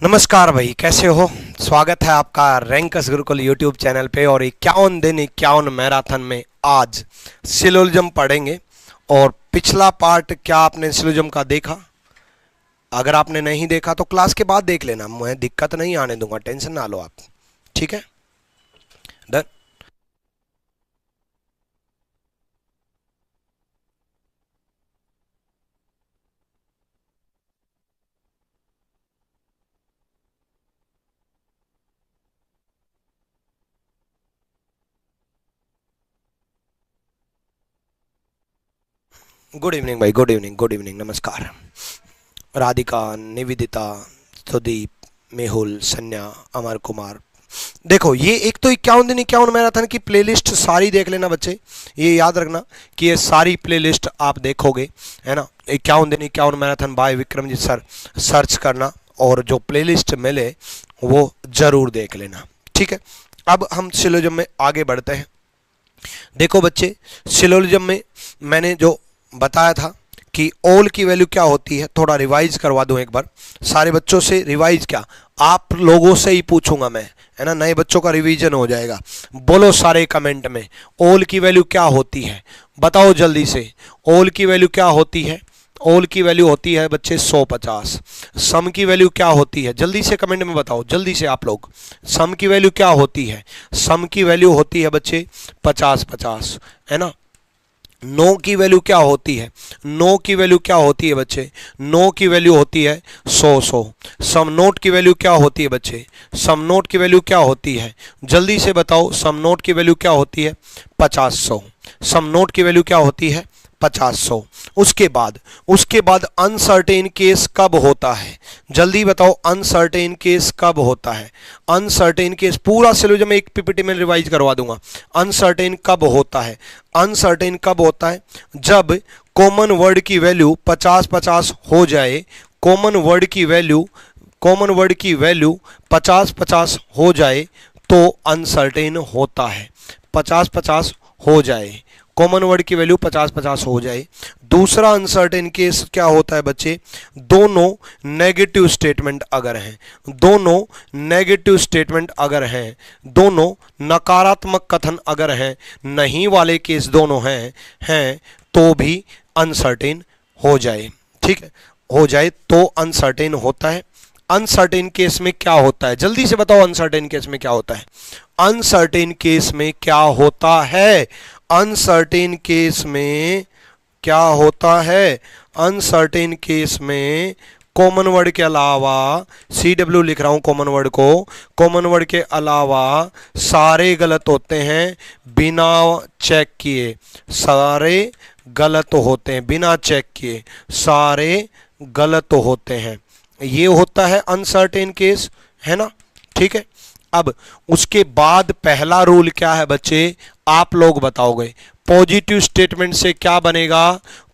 नमस्कार भाई, कैसे हो। स्वागत है आपका रैंकस गुरुकुल यूट्यूब चैनल पे। और 51 दिन 51 मैराथन में आज सिलोजिज्म पढ़ेंगे। और पिछला पार्ट क्या आपने सिलोजिज्म का देखा? अगर आपने नहीं देखा तो क्लास के बाद देख लेना, मैं दिक्कत नहीं आने दूंगा, टेंशन ना लो आप। ठीक है, डन। गुड इवनिंग भाई, गुड इवनिंग, गुड इवनिंग, नमस्कार। राधिका, निवेदिता, सुदीप, मेहुल, सन्या, अमर कुमार। देखो, ये एक तो 51 दिन 51 मैराथन की प्लेलिस्ट सारी देख लेना बच्चे। ये याद रखना कि ये सारी प्लेलिस्ट आप देखोगे, है ना। 51 दिन 51 marathon by Vikramjit sir search करना और जो प्लेलिस्ट मिले वो जरूर देख लेना। ठीक है, अब हम सिलोजिज्म में आगे बढ़ते हैं। देखो बच्चे, सिलोजिज्म में मैंने जो बताया था कि ऑल की वैल्यू क्या होती है, थोड़ा रिवाइज करवा दूं एक बार सारे बच्चों से। रिवाइज क्या, आप लोगों से ही पूछूंगा मैं, है ना, नए बच्चों का रिवीजन हो जाएगा। बोलो सारे कमेंट में, ऑल की वैल्यू क्या होती है, बताओ जल्दी से। ऑल की वैल्यू क्या होती है? ऑल की वैल्यू होती है बच्चे 150। सम की वैल्यू क्या होती है, जल्दी से कमेंट में बताओ, जल्दी से आप लोग। सम की वैल्यू क्या होती है? सम की वैल्यू होती है बच्चे 50-50, है ना। नो की वैल्यू क्या होती है? नो की वैल्यू क्या होती है बच्चे? नो की वैल्यू होती है 100-100। सम नोट की वैल्यू क्या होती है बच्चे? सम नोट की वैल्यू क्या होती है, जल्दी से बताओ। सम नोट की वैल्यू क्या होती है? 50-100। सम नोट की वैल्यू क्या होती है? 50-100। उसके बाद अनसर्टेन केस कब होता है, जल्दी बताओ। अनसर्टेन केस कब होता है? अनसर्टेन केस पूरा सिलोजिज्म एक पीपीटी में रिवाइज करवा दूंगा। अनसर्टेन कब होता है? अनसर्टेन कब होता है? जब कॉमन वर्ड की वैल्यू 50-50 हो जाए। कॉमन वर्ड की वैल्यू 50-50 हो जाए तो अनसर्टेन होता है। 50-50 हो जाए, कॉमन वर्ड की वैल्यू 50-50 हो जाए। दूसरा अनसर्टेन केस क्या होता है बच्चे? दोनों नेगेटिव स्टेटमेंट अगर हैं, दोनों नेगेटिव स्टेटमेंट अगर हैं, दोनों नकारात्मक कथन अगर हैं, नहीं वाले केस दोनों हैं तो भी अनसर्टेन हो जाए। ठीक है, हो जाए तो अनसर्टेन होता है। अनसर्टेन केस में क्या होता है, जल्दी से बताओ। अनसर्टेन केस में क्या होता है? अनसर्टेन केस में क्या होता है? अनसर्टेन केस में क्या होता है? अनसर्टेन केस में कॉमन वर्ड के अलावा, CW लिख रहा हूं कॉमन वर्ड को, कॉमन वर्ड के अलावा सारे गलत होते हैं बिना चेक किए। सारे गलत होते हैं बिना चेक किए, सारे गलत होते हैं। ये होता है अनसर्टेन केस, है ना। ठीक है, अब उसके बाद पहला रूल क्या है बच्चे, आप लोग बताओगे। पॉजिटिव स्टेटमेंट से क्या बनेगा?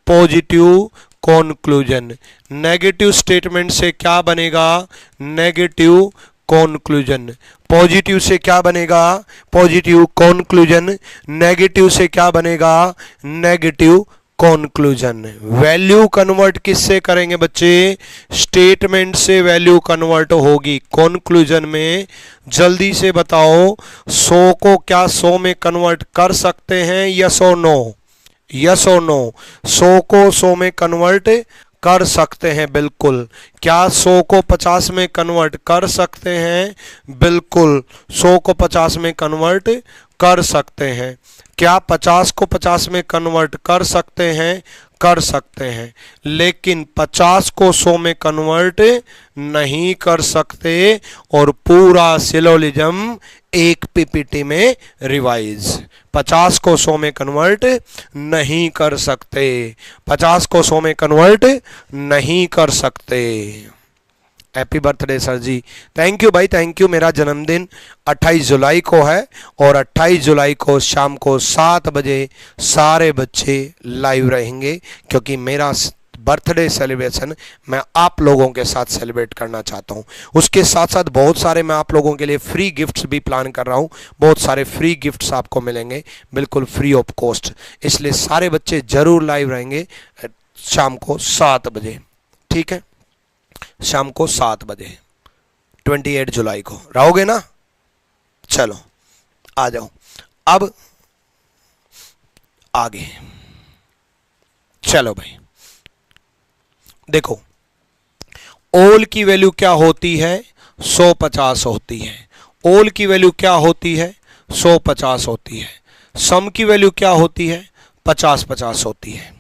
Positive conclusion. नेगेटिव स्टेटमेंट से क्या बनेगा? Negative conclusion. पॉजिटिव से क्या बनेगा? Positive conclusion. नेगेटिव से क्या बनेगा? Negative conclusion. वैल्यू कन्वर्ट किससे करेंगे बच्चे? स्टेटमेंट से वैल्यू कन्वर्ट होगी कॉन्क्लूजन में। जल्दी से बताओ, 100 को क्या 100 में कन्वर्ट कर सकते हैं? यस और नो, यस और नो। 100 को 100 में कन्वर्ट कर सकते हैं, बिल्कुल। क्या 100 को 50 में कन्वर्ट कर सकते हैं? बिल्कुल, 100 को 50 में कन्वर्ट कर सकते हैं। क्या 50 को 50 में कन्वर्ट कर सकते हैं? कर सकते हैं, लेकिन 50 को 100 में कन्वर्ट नहीं कर सकते। और पूरा सिलोजिज्म एक पीपीटी में रिवाइज। 50 को 100 में कन्वर्ट नहीं कर सकते, 50 को 100 में कन्वर्ट नहीं कर सकते। Happy birthday sir ji, thank you भाई, थैंक यू। मेरा जन्मदिन 28 जुलाई को है और 28 जुलाई को शाम को 7 बजे सारे बच्चे लाइव रहेंगे, क्योंकि मेरा बर्थडे सेलिब्रेशन मैं आप लोगों के साथ सेलिब्रेट करना चाहता हूं। उसके साथ साथ बहुत सारे मैं आप लोगों के लिए फ्री गिफ्ट्स भी प्लान कर रहा हूं। बहुत सारे फ्री गिफ्ट्स आपको मिलेंगे बिल्कुल फ्री ऑफ कॉस्ट, इसलिए सारे बच्चे जरूर लाइव रहेंगे शाम को 7 बजे। ठीक है, शाम को 7 बजे। 28 जुलाई को रहोगे ना? चलो आ जाओ अब आगे। चलो भाई देखो, ओल की वैल्यू क्या होती है? 150 होती है। ओल की वैल्यू क्या होती है? 150 होती है। सम की वैल्यू क्या होती है? 50-50 होती है।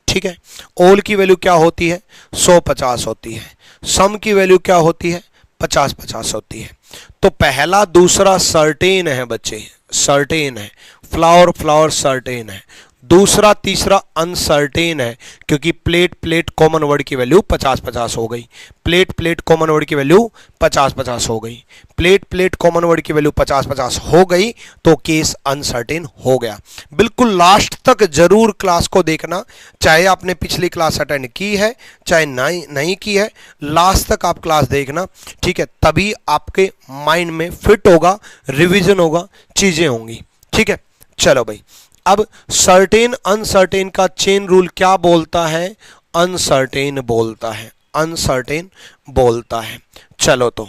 ठीक है, ओल की वैल्यू क्या होती है? 150 होती है। सम की वैल्यू क्या होती है? 50-50 होती है। तो पहला दूसरा सर्टेन है बच्चे, सर्टेन है। फ्लावर फ्लावर सर्टेन है। दूसरा तीसरा अनसर्टेन है, क्योंकि प्लेट प्लेट कॉमन वर्ड की वैल्यू 50-50 हो गई। प्लेट प्लेट कॉमन वर्ड की वैल्यू 50-50 हो गई। प्लेट प्लेट कॉमन वर्ड की वैल्यू 50-50 हो गई तो केस अनसर्टेन हो गया। बिल्कुल लास्ट तक जरूर क्लास को देखना, चाहे आपने पिछली क्लास अटेंड की है चाहे नहीं की है, लास्ट तक आप क्लास देखना। ठीक है, तभी आपके माइंड में फिट होगा, रिविजन होगा, चीजें होंगी। ठीक है, चलो भाई अब सर्टेन अनसर्टेन का चेन रूल क्या बोलता है? अनसर्टेन बोलता है, अनसर्टेन बोलता है। चलो तो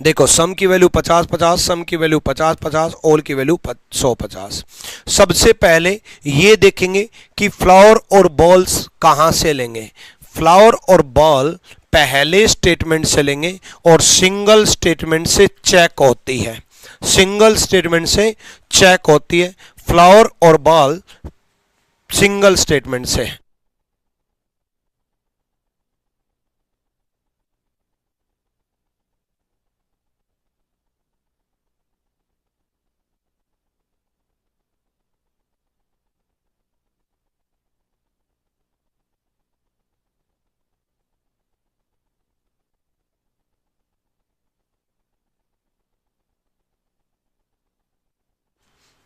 देखो, सम की वैल्यू 50-50, सम की वैल्यू 50-50, ओल की वैल्यू 150। सबसे पहले ये देखेंगे कि फ्लावर और बॉल्स कहां से लेंगे। फ्लावर और बॉल पहले स्टेटमेंट से लेंगे और सिंगल स्टेटमेंट से चेक होती है, सिंगल स्टेटमेंट से चेक होती है। फ्लावर और बॉल सिंगल स्टेटमेंट से।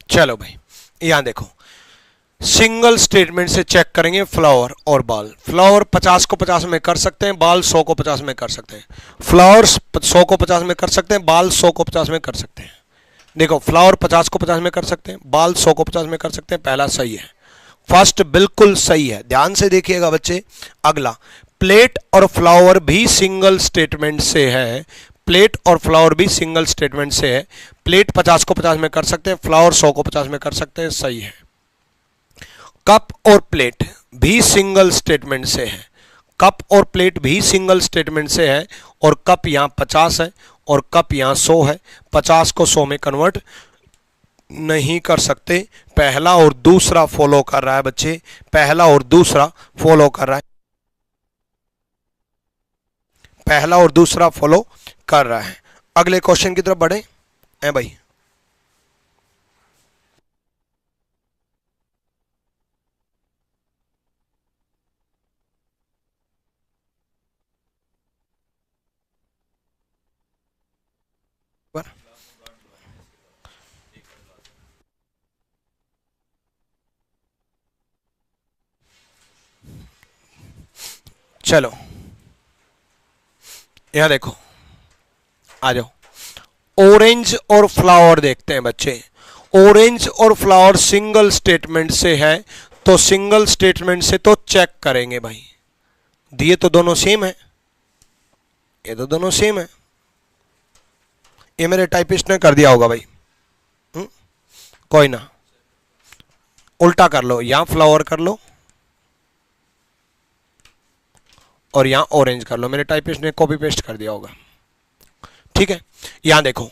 चलो भाई यहां देखो, सिंगल स्टेटमेंट से चेक करेंगे फ्लावर और बॉल। फ्लावर 50 को 50 में कर सकते हैं, बॉल 100 को 50 में कर सकते हैं। फ्लावर 100 को 50 में कर सकते हैं, बॉल 100 को 50 में कर सकते हैं। देखो, फ्लावर 50 को 50 में कर सकते हैं, बॉल 100 को 50 में कर सकते हैं। पहला सही है, फर्स्ट बिल्कुल सही है। ध्यान से देखिएगा बच्चे, अगला प्लेट और फ्लावर भी सिंगल स्टेटमेंट से है। प्लेट और फ्लावर भी सिंगल स्टेटमेंट से है। प्लेट 50 को 50 में कर सकते हैं, फ्लावर 100 को 50 में कर सकते हैं, सही है। कप और प्लेट भी सिंगल स्टेटमेंट से है। कप और प्लेट भी सिंगल स्टेटमेंट से है, और कप यहां 50 है और कप यहां 100 है। 50 को 100 में कन्वर्ट नहीं कर सकते। पहला और दूसरा फॉलो कर रहा है बच्चे, पहला और दूसरा फॉलो कर रहा है, पहला और दूसरा फॉलो कर रहा है। अगले क्वेश्चन की तरफ बढ़े हैं भाई। चलो यहां देखो, आ जाओ। ऑरेंज और फ्लावर देखते हैं बच्चे। ऑरेंज और फ्लावर सिंगल स्टेटमेंट से है, तो सिंगल स्टेटमेंट से तो चेक करेंगे भाई। दिए तो दोनों सेम है, ये तो दोनों सेम है। ये मेरे टाइपिस्ट ने कर दिया होगा भाई, कोई ना, उल्टा कर लो, यहां फ्लावर कर लो और यहां ऑरेंज कर लो। मेरे टाइपिस्ट ने कॉपी पेस्ट कर दिया होगा। ठीक है, यहां देखो,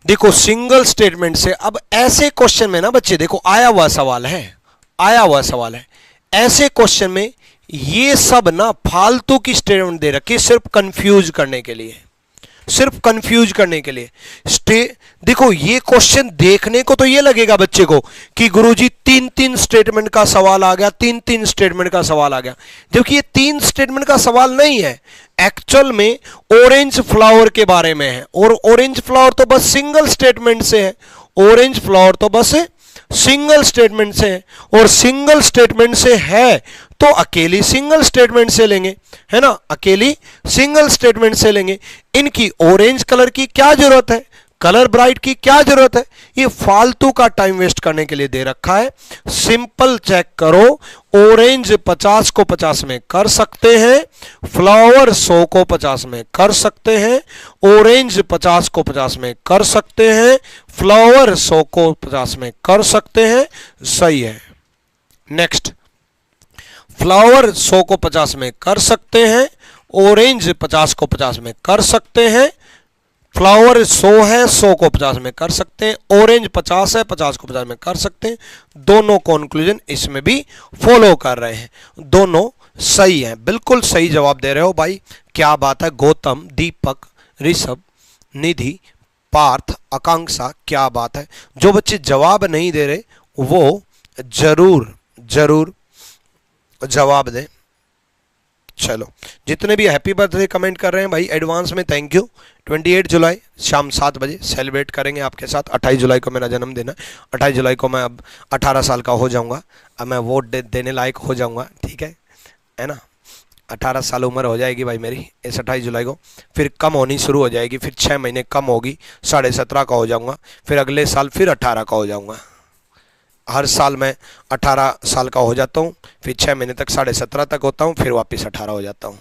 देखो सिंगल स्टेटमेंट से। अब ऐसे क्वेश्चन में ना बच्चे देखो, आया हुआ सवाल है, आया हुआ सवाल है। ऐसे क्वेश्चन में ये सब ना फालतू की स्टेटमेंट दे रखी, सिर्फ कंफ्यूज करने के लिए, सिर्फ कंफ्यूज करने के लिए। देखो ये क्वेश्चन देखने को तो ये लगेगा बच्चे को कि गुरुजी 3-3 स्टेटमेंट का सवाल आ गया, 3-3 स्टेटमेंट का सवाल आ गया, जबकि ये 3 स्टेटमेंट का सवाल नहीं है। एक्चुअल में ऑरेंज फ्लावर के बारे में है, और ऑरेंज फ्लावर तो बस सिंगल स्टेटमेंट से है। ऑरेंज फ्लावर तो बस सिंगल स्टेटमेंट से है, और सिंगल स्टेटमेंट से है तो अकेली सिंगल स्टेटमेंट से लेंगे, है ना, अकेली सिंगल स्टेटमेंट से लेंगे। इनकी ऑरेंज कलर की क्या जरूरत है, कलर ब्राइट की क्या जरूरत है, ये फालतू का टाइम वेस्ट करने के लिए दे रखा है। सिंपल चेक करो, ऑरेंज 50 को 50 में कर सकते हैं, फ्लावर 100 को 50 में कर सकते हैं, ऑरेंज 50 को 50 में कर सकते हैं, फ्लावर 100 को 50 में कर सकते हैं, सही है। नेक्स्ट, फ्लावर 100 को 50 में कर सकते हैं, ऑरेंज 50 को 50 में कर सकते हैं, फ्लावर 100 है 100 को 50 में कर सकते हैं, ऑरेंज 50 है 50 को 50 में कर सकते हैं। दोनों कंक्लूजन इसमें भी फॉलो कर रहे हैं, दोनों सही है, बिल्कुल सही जवाब दे रहे हो भाई, क्या बात है। गौतम, दीपक, ऋषभ, निधि, पार्थ, आकांक्षा, क्या बात है। जो बच्चे जवाब नहीं दे रहे वो जरूर जरूर जवाब दें। चलो, जितने भी हैप्पी बर्थडे कमेंट कर रहे हैं भाई एडवांस में थैंक यू। 28 जुलाई शाम 7 बजे सेलिब्रेट करेंगे आपके साथ। 28 जुलाई को मेरा जन्मदिन है, 28 जुलाई को मैं अब 18 साल का हो जाऊंगा, अब मैं वोट देने लायक हो जाऊंगा, ठीक है ना। 18 साल उम्र हो जाएगी भाई मेरी इस 28 जुलाई को, फिर कम होनी शुरू हो जाएगी, फिर 6 महीने कम होगी, 17.5 का हो जाऊंगा, फिर अगले साल फिर 18 का हो जाऊंगा। हर साल मैं 18 साल का हो जाता हूँ, फिर 6 महीने तक 17.5 तक होता हूँ, फिर वापस 18 हो जाता हूँ।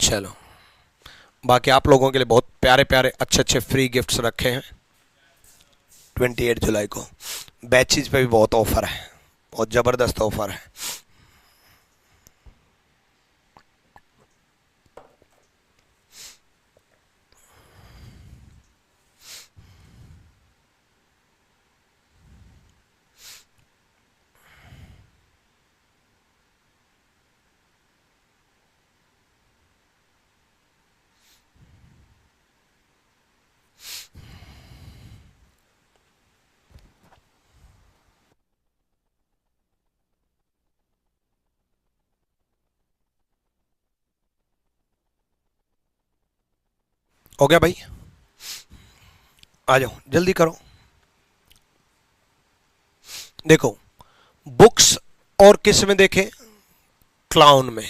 चलो, बाकी आप लोगों के लिए बहुत प्यारे प्यारे अच्छे अच्छे फ्री गिफ्ट्स रखे हैं 28 जुलाई को। बैचेज पे भी बहुत ऑफर है, बहुत ज़बरदस्त ऑफर है। हो गया भाई, आ जाओ जल्दी करो। देखो, बुक्स और किस में देखें, क्लाउन में।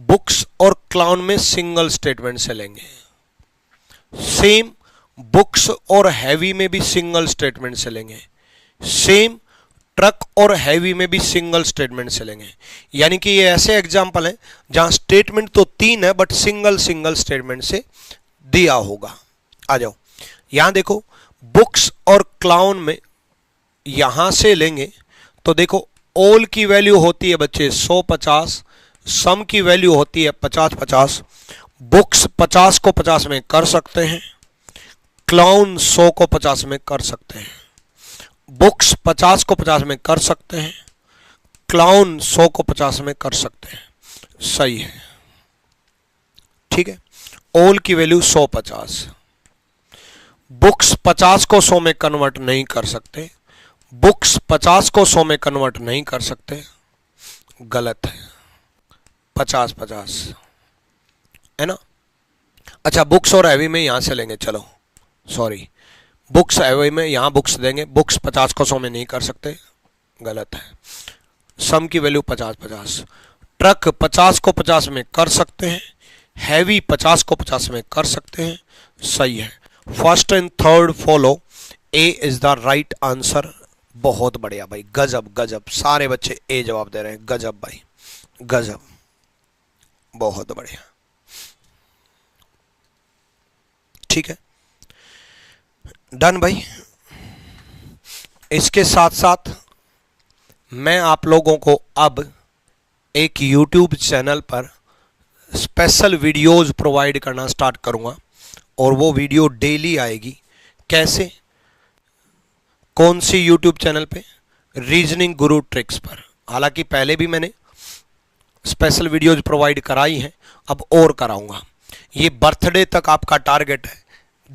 बुक्स और क्लाउन में सिंगल स्टेटमेंट से लेंगे। सेम बुक्स और हैवी में भी सिंगल स्टेटमेंट से लेंगे। सेम ट्रक और हैवी में भी सिंगल स्टेटमेंट से लेंगे। यानी कि ये ऐसे एग्जाम्पल हैं जहां स्टेटमेंट तो 3 है बट सिंगल सिंगल स्टेटमेंट से दिया होगा। आ जाओ, यहां देखो, बुक्स और क्लाउन में यहां से लेंगे तो देखो, ऑल की वैल्यू होती है बच्चे 100-50, सम की वैल्यू होती है 50-50। बुक्स 50 को 50 में कर सकते हैं, क्लाउन 100 को 50 में कर सकते हैं। बुक्स 50 को 50 में कर सकते हैं, क्लाउन 100 को 50 में कर सकते हैं, सही है, ठीक है। ऑल की वैल्यू 100-50। बुक्स 50 को 100 में कन्वर्ट नहीं कर सकते, बुक्स 50 को 100 में कन्वर्ट नहीं कर सकते, गलत है, 50-50 है ना। अच्छा, बुक्स और हैवी में यहां से लेंगे, चलो सॉरी, बुक्स हैवी में यहां बुक्स देंगे, बुक्स 50 को 100 में नहीं कर सकते, गलत है। सम की वैल्यू 50-50। ट्रक 50 को 50 में कर सकते हैं, हैवी 50 को 50 में कर सकते हैं, सही है। First and third follow, A is the right answer. बहुत बढ़िया भाई, गजब गजब, सारे बच्चे ए जवाब दे रहे हैं, गजब भाई गजब, बहुत बढ़िया, ठीक है, डन भाई। इसके साथ साथ मैं आप लोगों को अब एक YouTube चैनल पर स्पेशल वीडियोस प्रोवाइड करना स्टार्ट करूंगा, और वो वीडियो डेली आएगी। कैसे, कौन सी YouTube चैनल पे, रीजनिंग गुरु ट्रिक्स पर। हालांकि पहले भी मैंने स्पेशल वीडियोस प्रोवाइड कराई हैं, अब और कराऊंगा। ये बर्थडे तक आपका टारगेट है,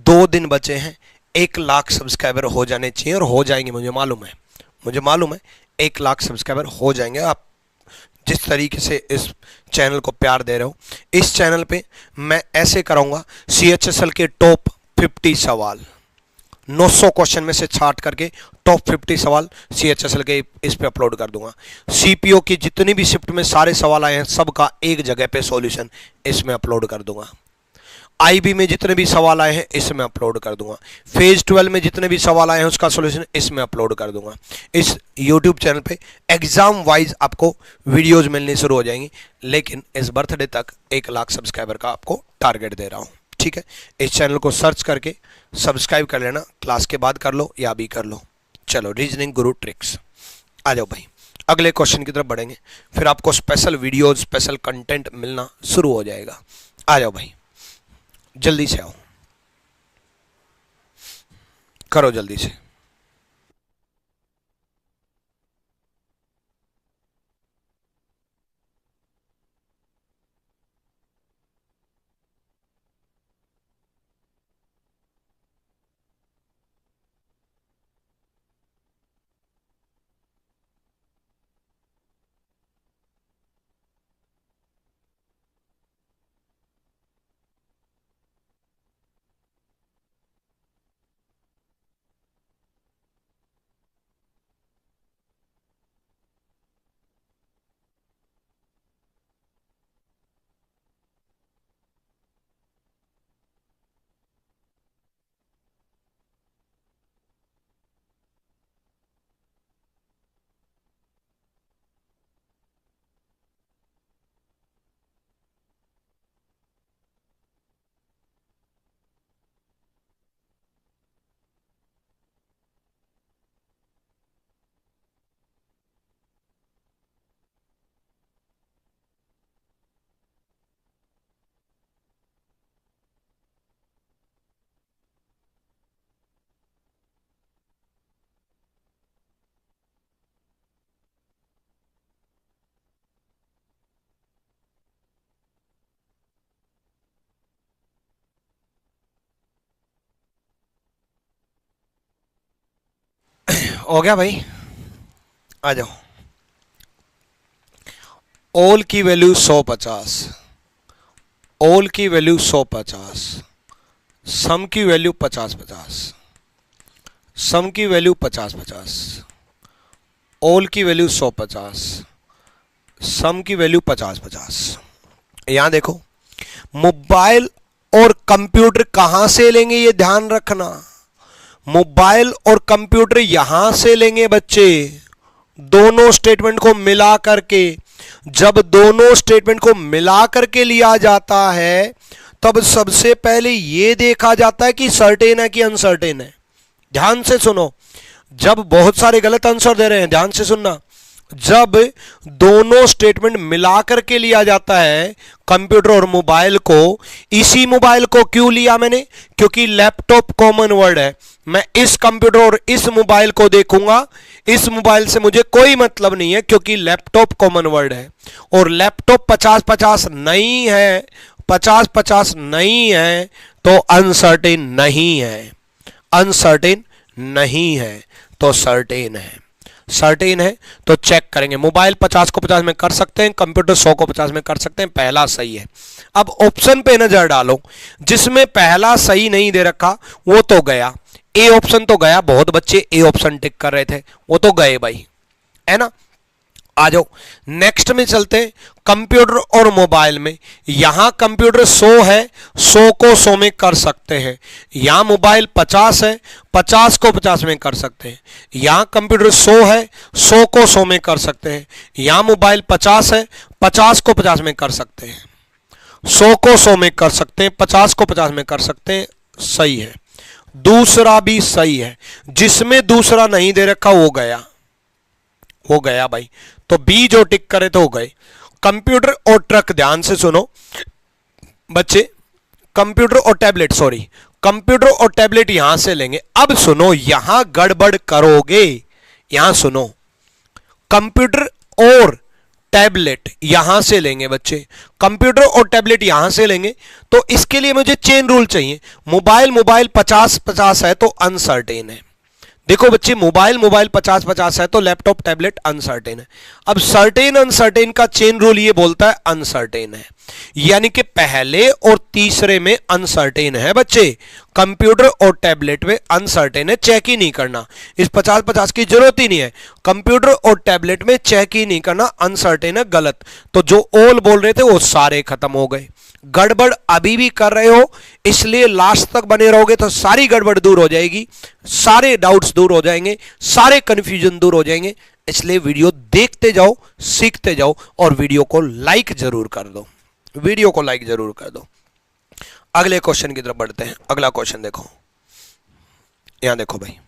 2 दिन बचे हैं, 1 लाख सब्सक्राइबर हो जाने चाहिए, और हो जाएंगे, मुझे मालूम है 1 लाख सब्सक्राइबर हो जाएंगे। आप जिस तरीके से इस चैनल को प्यार दे रहे हो, इस चैनल पे मैं ऐसे कराऊंगा CHSL के टॉप 50 सवाल, 900 क्वेश्चन में से छांट करके टॉप 50 सवाल CHSL के इस पे अपलोड कर दूंगा। CPO की जितनी भी शिफ्ट में सारे सवाल आए हैं सबका एक जगह पे सॉल्यूशन इसमें अपलोड कर दूंगा। IB में जितने भी सवाल आए हैं इसमें अपलोड कर दूंगा। फेज 12 में जितने भी सवाल आए हैं उसका सॉल्यूशन इसमें अपलोड कर दूंगा। इस YouTube चैनल पे एग्जाम वाइज आपको वीडियोज मिलनी शुरू हो जाएंगी, लेकिन इस बर्थडे तक 1 लाख सब्सक्राइबर का आपको टारगेट दे रहा हूं। ठीक है, इस चैनल को सर्च करके सब्सक्राइब कर लेना, क्लास के बाद कर लो या अभी कर लो। चलो, रीजनिंग गुरु ट्रिक्स आ जाओ भाई, अगले क्वेश्चन की तरफ बढ़ेंगे, फिर आपको स्पेशल वीडियोज स्पेशल कंटेंट मिलना शुरू हो जाएगा। आ जाओ भाई, जल्दी से आओ, करो जल्दी से। हो गया भाई, आ जाओ। ऑल की वैल्यू 150, ऑल की वैल्यू 150, सम की वैल्यू 50-50, सम की वैल्यू 50-50, ऑल की वैल्यू 150, सम की वैल्यू 50-50। यहां देखो, मोबाइल और कंप्यूटर कहां से लेंगे ये ध्यान रखना। मोबाइल और कंप्यूटर यहां से लेंगे बच्चे, दोनों स्टेटमेंट को मिला करके। जब दोनों स्टेटमेंट को मिला करके लिया जाता है तब सबसे पहले यह देखा जाता है कि सर्टेन है कि अनसर्टेन है। ध्यान से सुनो, जब बहुत सारे गलत आंसर दे रहे हैं, ध्यान से सुनना, जब दोनों स्टेटमेंट मिलाकर के लिया जाता है कंप्यूटर और मोबाइल को, इसी मोबाइल को क्यों लिया मैंने, क्योंकि लैपटॉप कॉमन वर्ड है। मैं इस कंप्यूटर और इस मोबाइल को देखूंगा, इस मोबाइल से मुझे कोई मतलब नहीं है क्योंकि लैपटॉप कॉमन वर्ड है। और लैपटॉप 50-50 नहीं है, 50-50 नहीं है तो अनसर्टेन नहीं है, अनसर्टेन नहीं है तो सर्टेन है। सर्टेन है तो चेक करेंगे, मोबाइल 50 को 50 में कर सकते हैं, कंप्यूटर 100 को 50 में कर सकते हैं, पहला सही है। अब ऑप्शन पे नजर डालो, जिसमें पहला सही नहीं दे रखा वो तो गया, ए ऑप्शन तो गया। बहुत बच्चे ए ऑप्शन टिक कर रहे थे, वो तो गए भाई, है ना। आ जाओ नेक्स्ट में चलते हैं, कंप्यूटर और मोबाइल में। यहां कंप्यूटर 100 है, 100 को 100 में कर सकते हैं। यहां मोबाइल 50 है, 50 को 50 में कर सकते हैं। यहां कंप्यूटर 100 है, 100 को 100 में कर सकते हैं। यहां मोबाइल 50 है, 50 को 50 में कर सकते हैं, 100 को 100 में कर सकते हैं, 50 को 50 में कर सकते हैं। सही है, दूसरा भी सही है। जिसमें दूसरा नहीं दे रखा वो गया, हो गया भाई। तो बी जो टिक करे तो हो गए। कंप्यूटर और ट्रक, ध्यान से सुनो बच्चे, कंप्यूटर और टैबलेट, सॉरी, कंप्यूटर और टैबलेट यहां से लेंगे। अब सुनो, यहां गड़बड़ करोगे, यहां सुनो, कंप्यूटर और टैबलेट यहां से लेंगे बच्चे, कंप्यूटर और टैबलेट यहां से लेंगे तो इसके लिए मुझे चेन रूल चाहिए। मोबाइल 50-50 है तो अनसर्टेन है। देखो बच्चे, मोबाइल 50-50 है तो लैपटॉप टैबलेट अनसर्टेन है। अब सर्टेन अनसर्टेन का चेन रूल ये बोलता है अनसर्टेन है। यानी कि पहले और तीसरे में अनसर्टेन है बच्चे, कंप्यूटर और टैबलेट में अनसर्टेन है, चेक ही नहीं करना। इस 50-50 की जरूरत ही नहीं है, कंप्यूटर और टैबलेट में चेक ही नहीं करना, अनसर्टेन है, गलत। तो जो ऑल बोल रहे थे वो सारे खत्म हो गए। गड़बड़ अभी भी कर रहे हो, इसलिए लास्ट तक बने रहोगे तो सारी गड़बड़ दूर हो जाएगी, सारे डाउट्स दूर हो जाएंगे, सारे कंफ्यूजन दूर हो जाएंगे। इसलिए वीडियो देखते जाओ, सीखते जाओ और वीडियो को लाइक जरूर कर दो, वीडियो को लाइक जरूर कर दो। अगले क्वेश्चन की तरफ बढ़ते हैं। अगला क्वेश्चन देखो, यहां देखो भाई,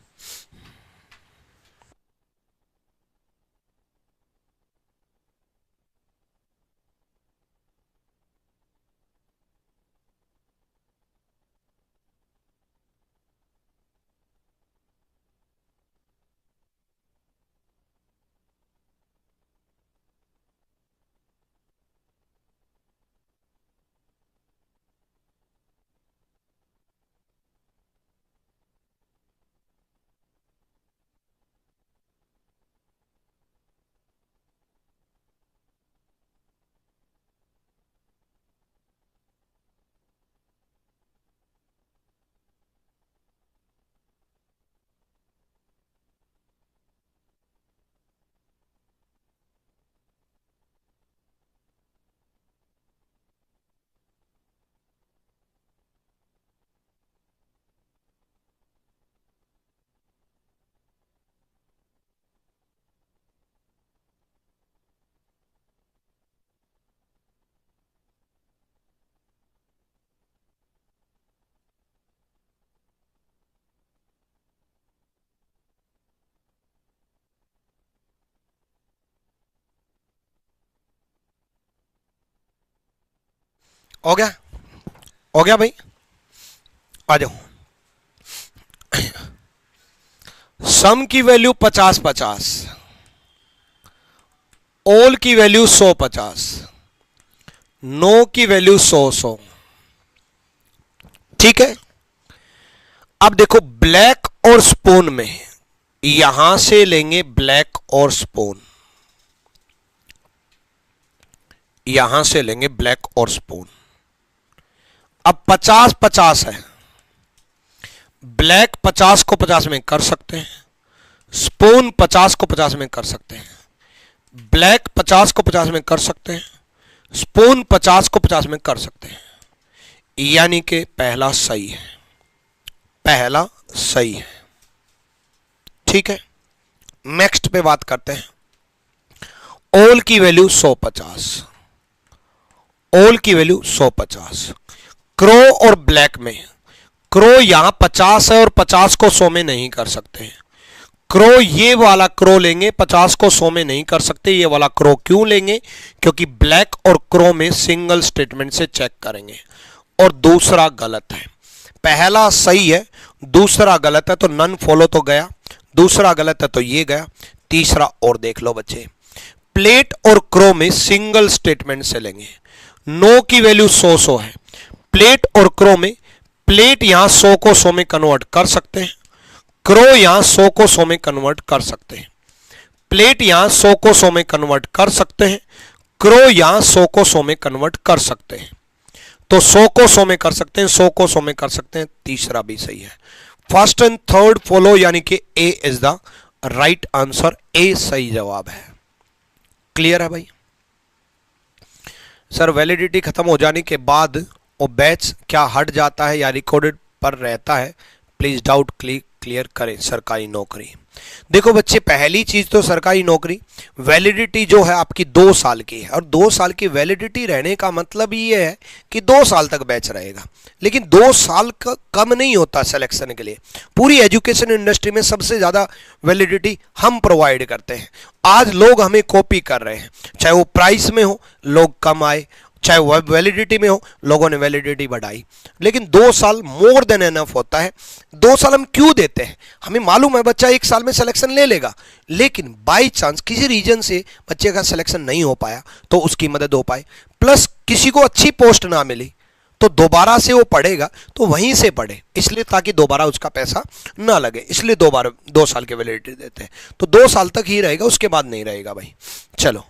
हो गया, हो गया भाई, आ जाओ। सम की वैल्यू 50-50, ऑल की वैल्यू 100-50, नो की वैल्यू 100-100, ठीक है। अब देखो ब्लैक और स्पून में, यहां से लेंगे ब्लैक और स्पून, यहां से लेंगे ब्लैक और स्पून। अब 50-50 है, ब्लैक 50 को 50 में कर सकते हैं, स्पून 50 को 50 में कर सकते हैं, ब्लैक 50 को 50 में कर सकते हैं, स्पून 50 को 50 में कर सकते हैं, यानी कि पहला सही है, पहला सही है, ठीक है। नेक्स्ट पे बात करते हैं। ऑल की वैल्यू 150, ऑल की वैल्यू 150। क्रो और ब्लैक में, क्रो यहां 50 है और 50 को 100 में नहीं कर सकते हैं। क्रो ये वाला क्रो लेंगे, 50 को 100 में नहीं कर सकते। ये वाला क्रो क्यों लेंगे? क्योंकि ब्लैक और क्रो में सिंगल स्टेटमेंट से चेक करेंगे। और दूसरा गलत है, पहला सही है, दूसरा गलत है, तो नन फॉलो तो गया, दूसरा गलत है तो ये गया, तीसरा और देख लो बच्चे। प्लेट और क्रो में सिंगल स्टेटमेंट से लेंगे। नो की वैल्यू 100-100 है, प्लेट और क्रो में, प्लेट यहां 100 को 100 में कन्वर्ट कर सकते हैं, क्रो यहां 100 को 100 में कन्वर्ट कर सकते हैं। प्लेट यहां 100 को 100 में कन्वर्ट कर सकते हैं, क्रो यहां 100 को 100 में कन्वर्ट कर सकते हैं। तो 100 को 100 में कर सकते हैं, 100 को 100 में कर सकते हैं, तीसरा भी सही है। फर्स्ट एंड थर्ड फॉलो, यानी कि ए इज द राइट आंसर, ए सही जवाब है। क्लियर है भाई? सर वैलिडिटी खत्म हो जाने के बाद वो बैच क्या हट जाता है या रिकॉर्डेड पर रहता है? प्लीज डाउट क्लियर करें। सरकारी नौकरी, देखो बच्चे, पहली चीज तो सरकारी नौकरी वैलिडिटी जो है आपकी 2 साल की है, और 2 साल की वैलिडिटी रहने का मतलब ये है कि 2 साल तक बैच रहेगा। लेकिन 2 साल का कम नहीं होता सिलेक्शन के लिए। पूरी एजुकेशन इंडस्ट्री में सबसे ज्यादा वैलिडिटी हम प्रोवाइड करते हैं। आज लोग हमें कॉपी कर रहे हैं, चाहे वो प्राइस में हो लोग कम आए, चाहे वो वैलिडिटी में हो लोगों ने वैलिडिटी बढ़ाई, लेकिन 2 साल मोर देन एनफ होता है। 2 साल हम क्यों देते हैं? हमें मालूम है बच्चा 1 साल में सिलेक्शन ले लेगा, लेकिन बाई चांस किसी रीजन से बच्चे का सिलेक्शन नहीं हो पाया तो उसकी मदद हो पाए, प्लस किसी को अच्छी पोस्ट ना मिली तो दोबारा से वो पढ़ेगा तो वहीं से पढ़े, इसलिए ताकि दोबारा उसका पैसा ना लगे, इसलिए 2 साल की वैलिडिटी देते हैं। तो 2 साल तक ही रहेगा, उसके बाद नहीं रहेगा भाई। चलो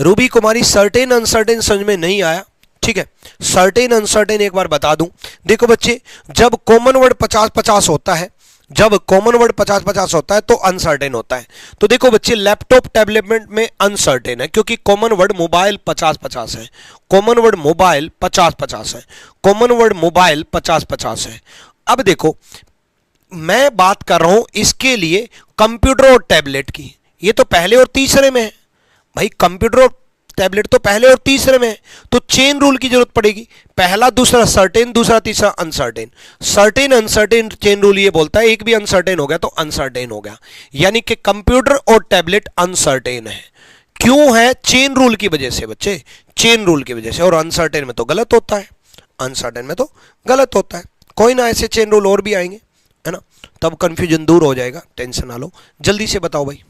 रूबी कुमारी सर्टेन अनसर्टेन समझ में नहीं आया, ठीक है। सर्टेन अनसर्टेन एक बार बता दूं। देखो बच्चे, जब कॉमन वर्ड 50-50 होता है, जब कॉमन वर्ड 50-50 होता है तो अनसर्टेन होता है। तो देखो बच्चे, लैपटॉप टैबलेट में अनसर्टेन है क्योंकि कॉमन वर्ड मोबाइल 50-50 है, कॉमन वर्ड मोबाइल 50-50 है, कॉमन वर्ड मोबाइल 50-50 है। अब देखो, मैं बात कर रहा हूं इसके लिए कंप्यूटर और टैबलेट की, ये तो पहले और तीसरे में है भाई, कंप्यूटर और टैबलेट तो पहले और तीसरे में है, तो चेन रूल की जरूरत पड़ेगी। पहला दूसरा सर्टेन, दूसरा तीसरा uncertain. Certain uncertain chain rule ये बोलता है एक भी अनसर्टेन हो गया तो अनसर्टेन हो गया, यानी कि कंप्यूटर और टैबलेट अनसर्टेन है। क्यों है? चेन रूल की वजह से बच्चे, चेन रूल की वजह से। और अनसर्टेन में तो गलत होता है, अनसर्टेन में तो गलत होता है। कोई ना, ऐसे चेन रूल और भी आएंगे, है ना, तब कंफ्यूजन दूर हो जाएगा, टेंशन ना लो। जल्दी से बताओ भाई।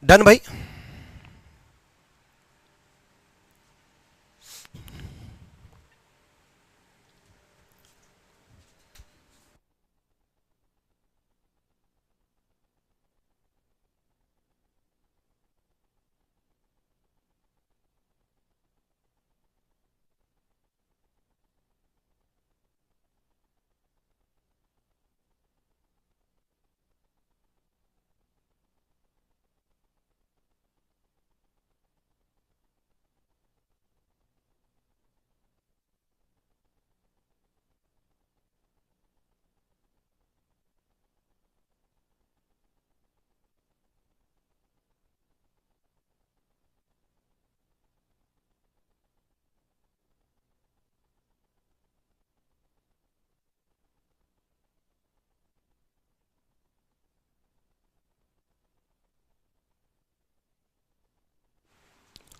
डन भाई।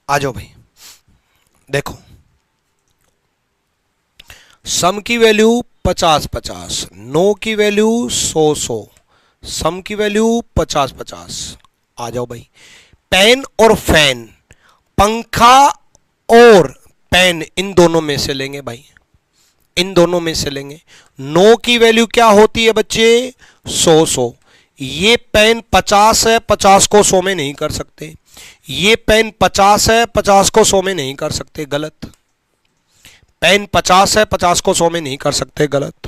आ जाओ भाई। देखो, सम की वैल्यू 50-50, नो की वैल्यू 100-100, सम की वैल्यू 50-50। आ जाओ भाई। पेन और फैन, पंखा और पेन, इन दोनों में से लेंगे भाई, इन दोनों में से लेंगे। नो की वैल्यू क्या होती है बच्चे? 100-100। ये पेन 50 है, 50 को 100 में नहीं कर सकते। ये पेन 50 है, 50 को 100 में नहीं कर सकते, गलत। पेन 50 है, 50 को 100 में नहीं कर सकते, गलत।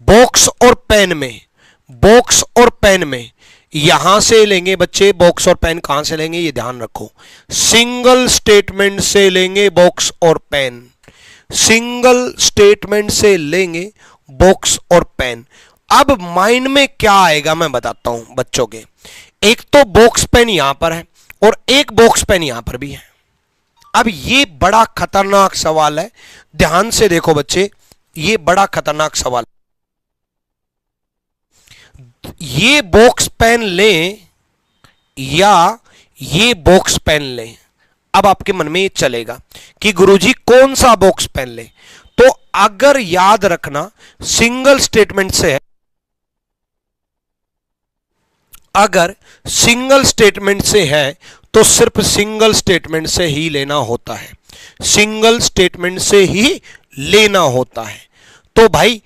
बॉक्स और पेन में, बॉक्स और पेन में यहां से लेंगे बच्चे। बॉक्स और पेन कहां से लेंगे ये ध्यान रखो, सिंगल स्टेटमेंट से लेंगे बॉक्स और पेन, सिंगल स्टेटमेंट से लेंगे बॉक्स और पेन। अब माइंड में क्या आएगा मैं बताता हूं बच्चों के। एक तो बॉक्स पेन यहां पर है और एक बॉक्स पेन यहां पर भी है। अब ये बड़ा खतरनाक सवाल है, ध्यान से देखो बच्चे, ये बड़ा खतरनाक सवाल। ये बॉक्स पेन लें या ये बॉक्स पेन लें, अब आपके मन में ये चलेगा कि गुरुजी कौन सा बॉक्स पेन लें। तो अगर याद रखना सिंगल स्टेटमेंट से है, अगर सिंगल स्टेटमेंट से है तो सिर्फ सिंगल स्टेटमेंट से ही लेना होता है, सिंगल स्टेटमेंट से ही लेना होता है। तो भाई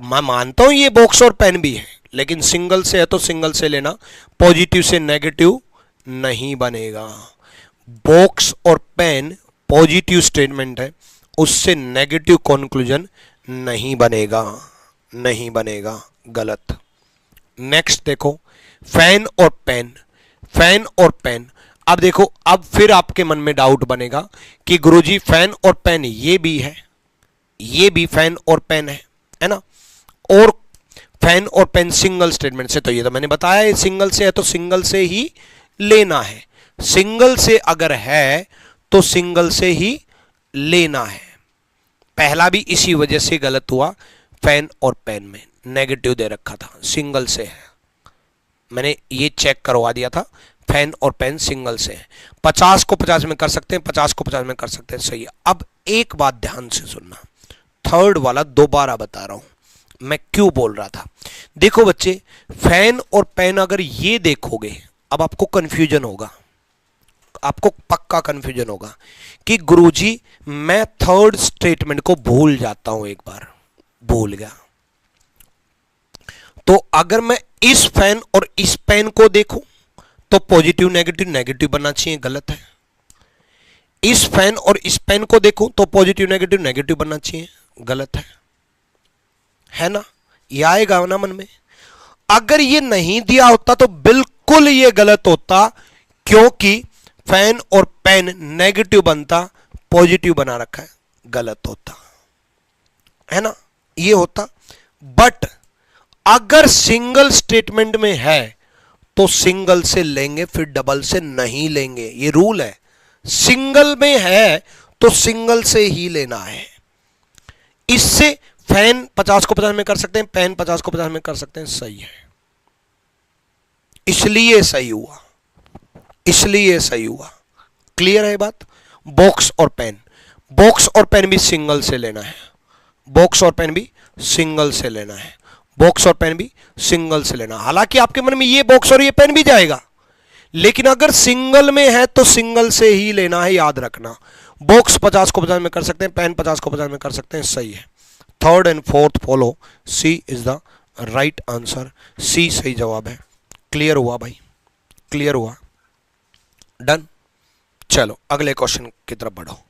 मैं मानता हूं ये बॉक्स और पेन भी है, लेकिन सिंगल से है तो सिंगल से लेना, पॉजिटिव से नेगेटिव नहीं बनेगा। बॉक्स और पेन पॉजिटिव स्टेटमेंट है, उससे नेगेटिव कंक्लूजन नहीं बनेगा, नहीं बनेगा, गलत। नेक्स्ट देखो, फैन और पेन, फैन और पेन। अब देखो, अब फिर आपके मन में डाउट बनेगा कि गुरुजी फैन और पेन ये भी है, ये भी फैन और पेन है ना, और फैन और पेन सिंगल स्टेटमेंट से, तो ये तो मैंने बताया है सिंगल से है तो सिंगल से ही लेना है, सिंगल से अगर है तो सिंगल से ही लेना है। पहला भी इसी वजह से गलत हुआ, फैन और पेन में नेगेटिव दे रखा था, सिंगल से है, मैंने ये चेक करवा दिया था, फैन और पेन सिंगल से है। 50 को 50 में कर सकते हैं, 50 को 50 में कर सकते हैं, सही है। अब एक बात ध्यान से सुनना, थर्ड वाला दोबारा बता रहा हूं मैं क्यों बोल रहा था। देखो बच्चे, फैन और पेन अगर ये देखोगे, अब आपको कंफ्यूजन होगा, आपको पक्का कंफ्यूजन होगा कि गुरुजी मैं थर्ड स्टेटमेंट को भूल जाता हूं, एक बार भूल गया, तो अगर मैं इस पेन और इस पेन को देखूं तो पॉजिटिव नेगेटिव नेगेटिव बनना चाहिए, गलत है। इस पेन और इस पेन को देखूं तो पॉजिटिव नेगेटिव नेगेटिव बनना चाहिए, गलत है ना? ये आएगा ना मन में। अगर ये नहीं दिया होता तो बिल्कुल ये गलत होता, क्योंकि पेन और पेन नेगेटिव बनता, पॉजिटिव बना रखा है, गलत होता है ना, ये होता। बट अगर सिंगल स्टेटमेंट में है तो सिंगल से लेंगे, फिर डबल से नहीं लेंगे, ये रूल है। सिंगल में है तो सिंगल से ही लेना है। इससे फैन 50 को 50 में कर सकते हैं, पेन 50 को 50 में कर सकते हैं, सही है। इसलिए सही हुआ, इसलिए सही हुआ। क्लियर है बात? बॉक्स और पेन, बॉक्स और पेन भी सिंगल से लेना है, बॉक्स और पेन भी सिंगल से लेना है, बॉक्स और पेन भी सिंगल से लेना। हालांकि आपके मन में ये बॉक्स और ये पेन भी जाएगा, लेकिन अगर सिंगल में है तो सिंगल से ही लेना है, याद रखना। बॉक्स 50 को 50 में कर सकते हैं, पेन 50 को 50 में कर सकते हैं, सही है। Third and fourth follow, C is the right answer, C सही जवाब है। क्लियर हुआ भाई? क्लियर हुआ? डन। चलो अगले क्वेश्चन की तरफ बढ़ो,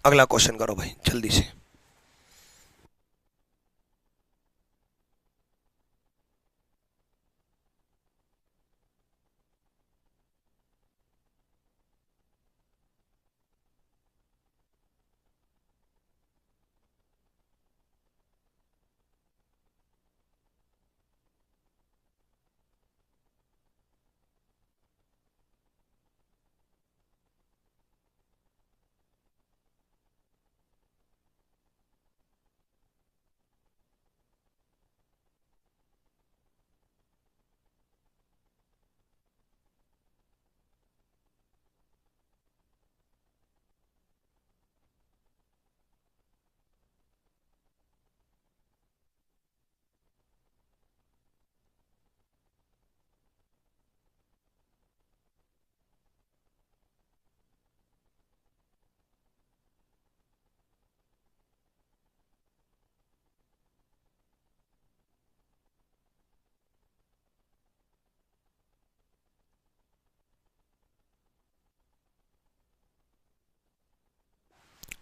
अगला क्वेश्चन करो भाई जल्दी से।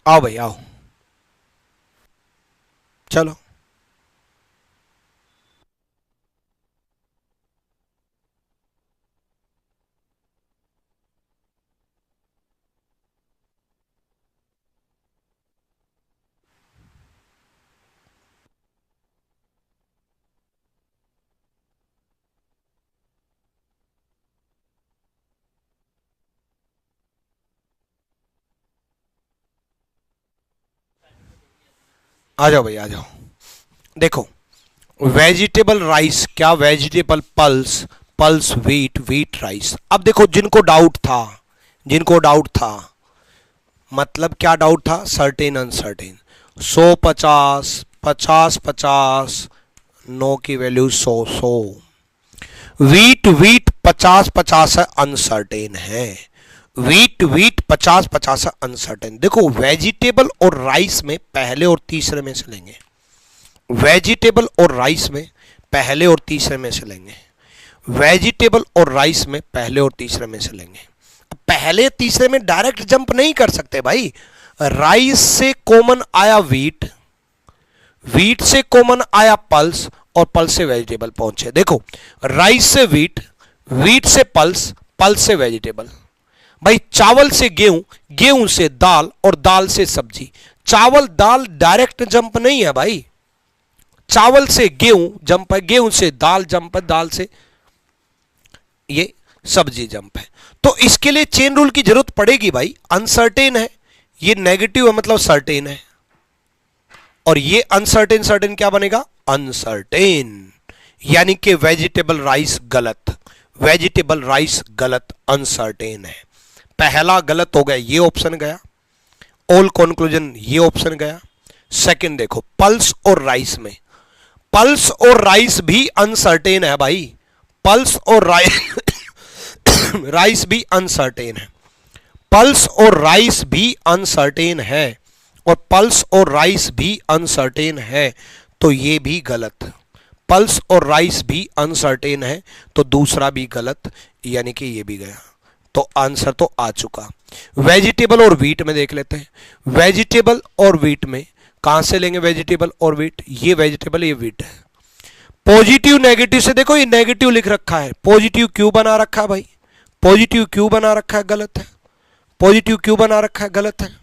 आओ भाई आओ, चलो। आ जाओ भाई आ जाओ। देखो, वेजिटेबल राइस क्या, vegetable pulse, pulse wheat, wheat rice. अब देखो जिनको डाउट था, जिनको डाउट था, मतलब क्या डाउट था? Certain uncertain. 100 50, 50 50, 9 की वैल्यू 100 100। व्हीट व्हीट 50 50 है, अनसर्टेन है। व्हीट व्हीट 50 50 है, अनसर्टेन। देखो वेजिटेबल और राइस में पहले और तीसरे में से लेंगे, वेजिटेबल और राइस में पहले और तीसरे में से लेंगे, वेजिटेबल और राइस में पहले और तीसरे में से लेंगे। पहले तीसरे में डायरेक्ट जंप नहीं कर सकते भाई। राइस से कॉमन आया व्हीट, व्हीट से कॉमन आया पल्स, और पल्स से वेजिटेबल पहुंचे। देखो राइस से व्हीट, व्हीट से पल्स, पल्स से वेजिटेबल। भाई चावल से गेहूं, गेहूं से दाल, और दाल से सब्जी। चावल दाल डायरेक्ट जंप नहीं है भाई। चावल से गेहूं जंप है, गेहूं से दाल जंप है, दाल से ये सब्जी जंप है। तो इसके लिए चेन रूल की जरूरत पड़ेगी भाई। अनसर्टेन है, ये नेगेटिव है मतलब सर्टेन है, और ये अनसर्टेन सर्टेन क्या बनेगा? अनसर्टेन। यानी कि वेजिटेबल राइस गलत, वेजिटेबल राइस गलत, अनसर्टेन है। पहला गलत हो गया, ये ऑप्शन गया। ऑल कंक्लूजन ये ऑप्शन गया। सेकंड देखो, पल्स और राइस में, पल्स और राइस भी अनसर्टेन है भाई। पल्स और राइस राइस भी अनसर्टेन है, पल्स और राइस भी अनसर्टेन है, और पल्स और राइस भी अनसर्टेन है, तो ये भी गलत। पल्स और राइस भी अनसर्टेन है, तो दूसरा भी गलत, यानी कि ये भी गया। तो आंसर तो आ चुका। वेजिटेबल और व्हीट में देख लेते हैं। वेजिटेबल और व्हीट में कहां से लेंगे वेजिटेबल और व्हीट? ये वेजिटेबल ये व्हीट है। पॉजिटिव नेगेटिव से देखो, ये नेगेटिव लिख रखा है, पॉजिटिव क्यों बना रखा है भाई? पॉजिटिव क्यों बना रखा है? गलत है। पॉजिटिव क्यों बना रखा है? गलत है।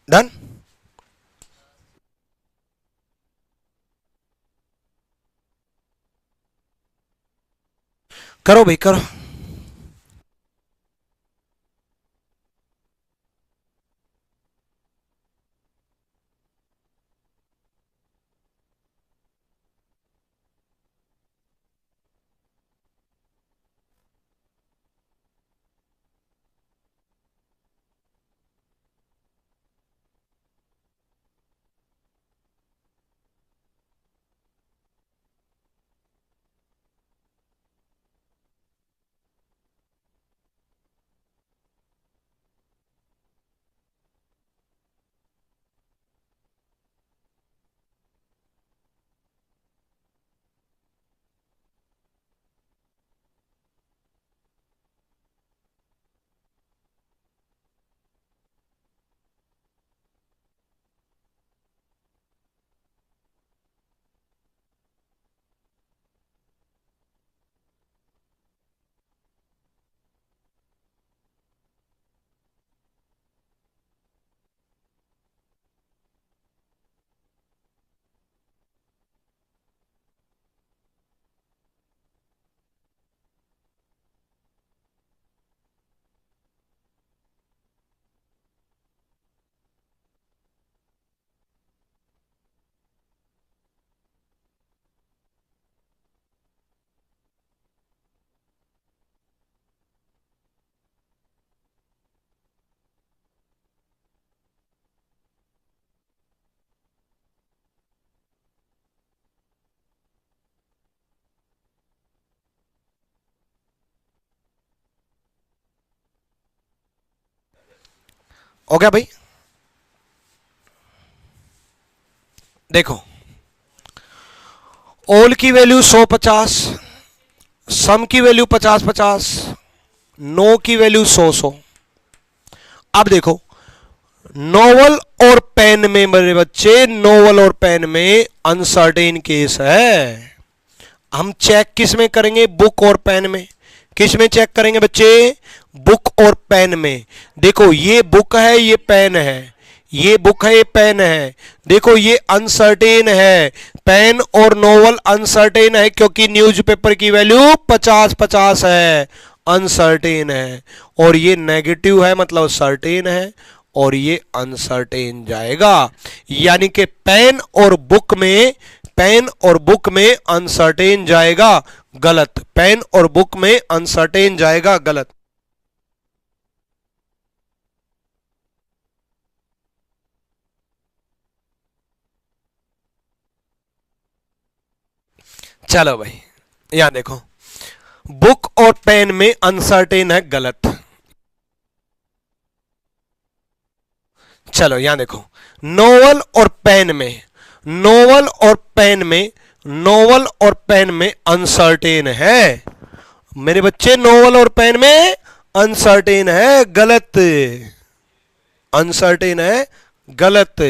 डन। करो भाई करो। हो गया भाई। देखो, ऑल की वैल्यू 150, सम की वैल्यू 50-50, नो की वैल्यू 100-100। अब देखो, नोवल और पेन में मेरे बच्चे, नोवल और पेन में अनसर्टेन केस है। हम चेक किस में करेंगे? बुक और पेन में। किस में चेक करेंगे बच्चे? बुक और पेन में। देखो, ये बुक है, ये पेन है, ये बुक है, ये पेन है। देखो, ये अनसर्टेन है, पेन और नोवल अनसर्टेन है, क्योंकि न्यूज़पेपर की वैल्यू 50-50 है, अनसर्टेन है। और ये नेगेटिव है, मतलब सर्टेन है, और ये अनसर्टेन जाएगा। यानी कि पेन और बुक में, पेन और बुक में अनसर्टेन जाएगा, गलत। पेन और बुक में अनसर्टेन जाएगा, गलत। चलो भाई, यहां देखो, बुक और पेन में अनसर्टेन है, गलत। चलो यहां देखो, नोवल और पेन में, नोवल और पेन में, नोवल और पेन में अनसर्टेन है मेरे बच्चे, नोवल और पेन में अनसर्टेन है, गलत। अनसर्टेन है, गलत।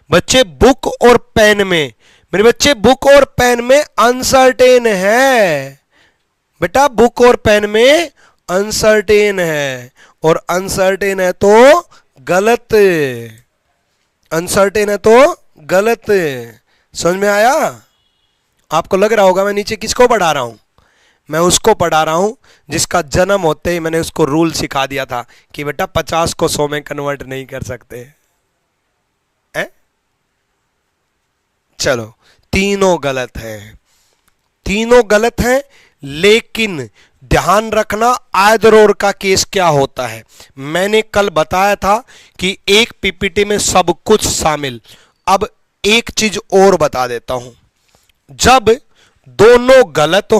बच्चे, बुक और पेन में, मेरे बच्चे, बुक और पेन में अनसर्टेन है बेटा, बुक और पेन में अनसर्टेन है, और अनसर्टेन है तो गलत। अनसर्टेन है तो गलत। समझ में आया? आपको लग रहा होगा मैं नीचे किसको पढ़ा रहा हूं? मैं उसको पढ़ा रहा हूं जिसका जन्म होते ही मैंने उसको रूल सिखा दिया था कि बेटा 50 को 100 में कन्वर्ट नहीं कर सकते है? चलो, तीनों गलत है, तीनों गलत हैं, लेकिन ध्यान रखना आइदर और का केस क्या होता है। मैंने कल बताया था कि एक पीपीटी में सब कुछ शामिल। अब एक चीज और बता देता हूं, जब दोनों गलत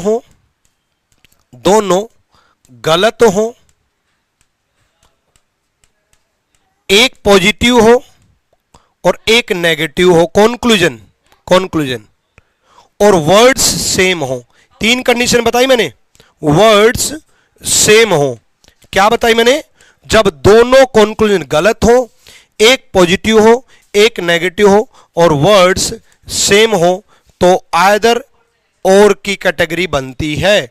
हो, एक पॉजिटिव हो और एक नेगेटिव हो, कॉन्क्लूजन और वर्ड्स सेम हो। तीन कंडीशन बताई मैंने, वर्ड्स सेम हो। क्या बताई मैंने? जब दोनों कॉन्क्लूजन गलत हो, एक पॉजिटिव हो एक नेगेटिव हो और वर्ड्स सेम हो, तो आइदर और की कैटेगरी बनती है।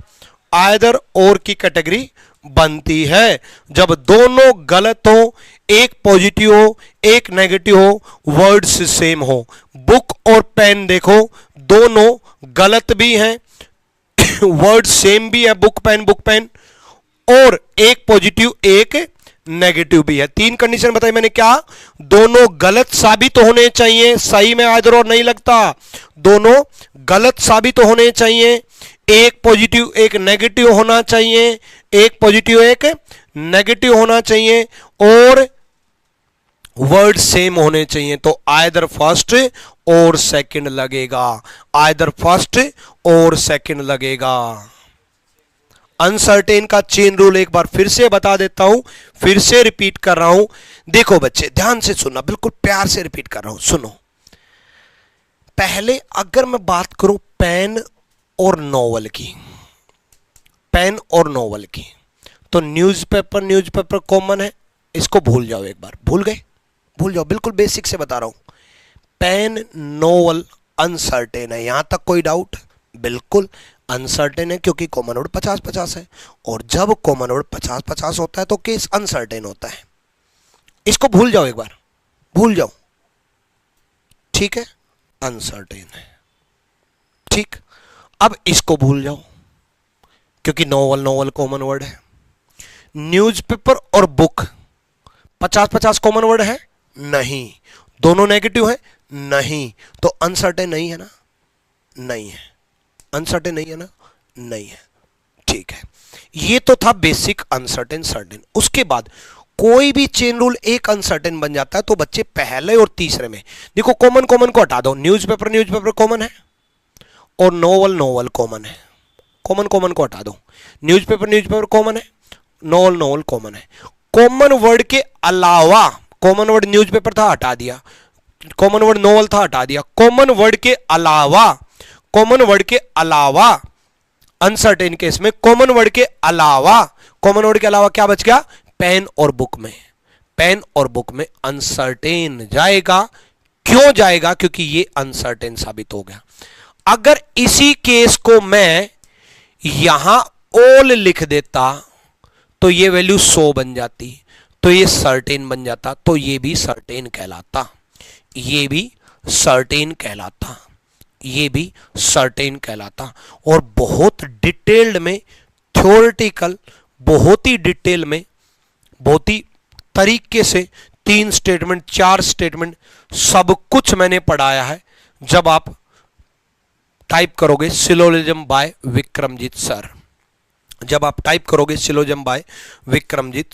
आइदर और की कैटेगरी बनती है। जब दोनों गलत हो, एक पॉजिटिव हो एक नेगेटिव हो, वर्ड्स सेम हो। बुक और पेन देखो, दोनों गलत भी हैं, वर्ड सेम भी है, बुक पेन, और एक पॉजिटिव एक नेगेटिव भी है। तीन कंडीशन बताई मैंने, क्या? दोनों गलत साबित होने चाहिए, सही में आइदर और नहीं लगता, दोनों गलत साबित होने चाहिए, एक पॉजिटिव एक नेगेटिव होना चाहिए, एक पॉजिटिव एक नेगेटिव होना चाहिए, और वर्ड सेम होने चाहिए। तो आइदर फर्स्ट और सेकंड लगेगा, आइदर फर्स्ट और सेकंड लगेगा। अनसर्टेन का चेन रूल एक बार फिर से बता देता हूं, फिर से रिपीट कर रहा हूं। देखो बच्चे ध्यान से सुनना, बिल्कुल प्यार से रिपीट कर रहा हूं, सुनो। पहले अगर मैं बात करूं पेन और नॉवल की, पेन और नॉवल की, तो न्यूज़पेपर कॉमन है, इसको भूल जाओ एक बार, भूल जाओ, बिल्कुल बेसिक से बता रहा हूं। पेन नॉवल अनसर्टेन है, यहां तक कोई डाउट? बिल्कुल अनसर्टेन है, क्योंकि कॉमन वर्ड 50-50 है, और जब कॉमन वर्ड 50-50 होता है तो केस अनसर्टेन होता है। इसको भूल जाओ एक बार, भूल जाओ, ठीक है, अनसर्टेन है। ठीक, अब इसको भूल जाओ, क्योंकि नॉवल कॉमन वर्ड है। न्यूज़पेपर और बुक 50-50 कॉमन वर्ड है? नहीं। दोनों नेगेटिव है? नहीं। तो अनसर्टेन नहीं है ना? नहीं है। अनसर्टेन नहीं है ना? नहीं है। ठीक है, ये तो था बेसिक अनसर्टेन सर्टेन। उसके बाद कोई भी चेन रूल एक अनसर्टेन बन जाता है, तो बच्चे पहले और तीसरे में देखो, कॉमन को हटा दो, न्यूज़पेपर कॉमन है और नॉवल कॉमन है, कॉमन को हटा दो, न्यूज़पेपर कॉमन है, नॉवल कॉमन है। कॉमन वर्ड के अलावा, कॉमन वर्ड न्यूज़पेपर था हटा दिया, कॉमन वर्ड नॉवल था हटा दिया, कॉमन वर्ड के अलावा अनसर्टेन केस में कॉमन वर्ड के अलावा क्या बच गया? पेन और बुक में अनसर्टेन जाएगा। क्यों जाएगा? क्योंकि ये अनसर्टेन साबित हो गया। अगर इसी केस को मैं यहां ऑल लिख देता तो ये वैल्यू 100 बन जाती, तो ये सर्टेन बन जाता, तो ये भी सर्टेन कहलाता, ये भी सर्टेन कहलाता। और बहुत डिटेल्ड में, थ्योरेटिकल, बहुत ही डिटेल में, बहुत ही तरीके से 3 स्टेटमेंट 4 स्टेटमेंट सब कुछ मैंने पढ़ाया है। जब आप टाइप करोगे सिलोजिज्म बाय विक्रमजीत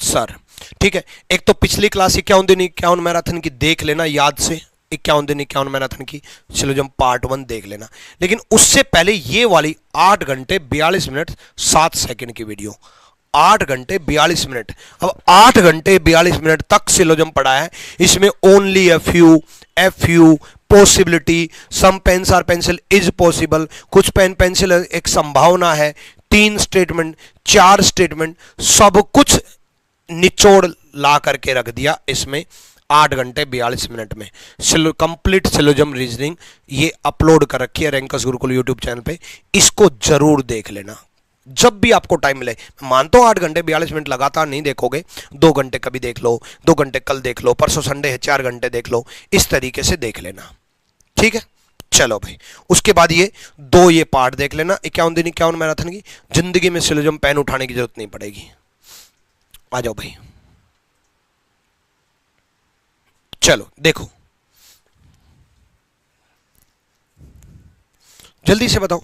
सर, ठीक है। एक तो पिछली क्लास 51 दिन 51 मैराथन की देख लेना याद से, 51 दिन 51 मैराथन की सिलोजिज्म पार्ट 1 देख लेना। लेकिन उससे पहले ये वाली 8 घंटे 42 मिनट 7 सेकंड की वीडियो, 8 घंटे 42 मिनट, अब 8 घंटे 42 मिनट तक सिलोजिज्म पढ़ा है। इसमें only F U possibility, some pens are pencil is possible, कुछ पेन पेंसिल एक संभावना है, 3 स्टेटमेंट 4 स्टेटमेंट सब कुछ निचोड़ ला करके रख दिया इसमें 8 घंटे 42 मिनट में। कंप्लीट सिलोजिज्म रीजनिंग ये अपलोड कर रखी है रैंकर्स गुरुकुल यूट्यूब चैनल पे, इसको जरूर देख लेना जब भी आपको टाइम मिले। मानता हूं 8 घंटे 42 मिनट लगातार नहीं देखोगे, 2 घंटे कभी देख लो, 2 घंटे कल देख लो, परसों संडे है 4 घंटे देख लो, इस तरीके से देख लेना, ठीक है। चलो भाई, उसके बाद ये 2 पार्ट देख लेना 51 दिन 51 मैराथन की। जिंदगी में सिलोजिज्म पेन उठाने की जरूरत नहीं पड़ेगी। आ जाओ भाई, चलो देखो जल्दी से बताओ।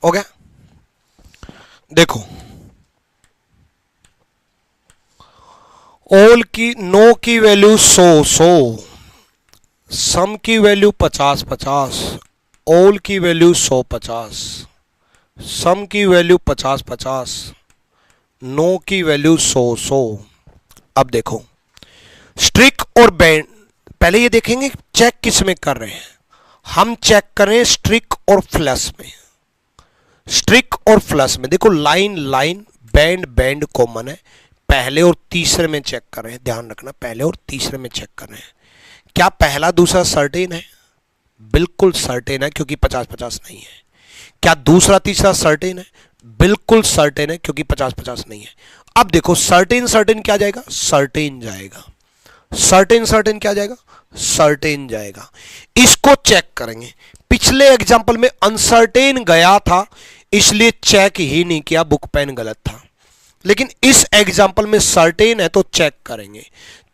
हो गया। देखो ऑल की, नो की वैल्यू 100, सम की वैल्यू 50, ऑल की वैल्यू 150, सम की वैल्यू 50, नो की वैल्यू 100। अब देखो स्ट्रिक और बैंड, पहले ये देखेंगे चेक किस में कर रहे हैं। हम चेक कर रहे हैं स्ट्रिक और फ्लश में। स्ट्रिक और फ्लश में देखो line line, band band common है, पहले और तीसरे में चेक कर रहे हैं। ध्यान रखना, पहले और तीसरे में चेक कर रहे हैं। क्या पहला दूसरा सर्टेन है? बिल्कुल सर्टेन है, क्योंकि 50-50 नहीं है। क्या दूसरा तीसरा सर्टेन है? बिल्कुल सर्टेन है, क्योंकि 50-50 नहीं है। अब देखो सर्टेन सर्टेन क्या जाएगा? सर्टेन जाएगा। सर्टेन सर्टेन क्या जाएगा? सर्टेन जाएगा। इसको चेक करेंगे। पिछले एग्जाम्पल में अनसर्टेन गया था, इसलिए चेक ही नहीं किया, बुक पेन गलत था। लेकिन इस एग्जाम्पल में सर्टेन है तो चेक करेंगे।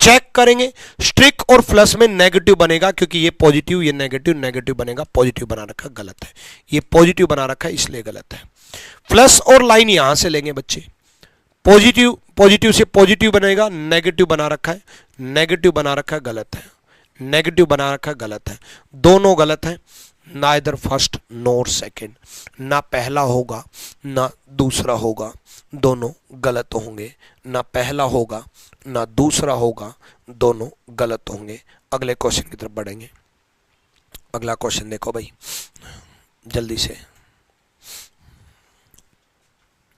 चेक करेंगे स्ट्रिक और फ्लश में नेगेटिव बनेगा, क्योंकि ये पॉजिटिव ये नेगेटिव, नेगेटिव बनेगा, पॉजिटिव बना रखा गलत है। ये पॉजिटिव बना रखा है इसलिए गलत है। फ्लश और लाइन यहां से लेंगे बच्चे, पॉजिटिव पॉजिटिव से पॉजिटिव बनेगा, नेगेटिव बना रखा है, नेगेटिव बना रखा है गलत है, नेगेटिव बना रखा है गलत है। दोनों गलत है, ना इधर फर्स्ट नोर सेकंड, ना पहला होगा ना दूसरा होगा, दोनों गलत होंगे। ना पहला होगा ना दूसरा होगा, दोनों गलत होंगे। अगले क्वेश्चन की तरफ बढ़ेंगे। अगला क्वेश्चन देखो भाई, जल्दी से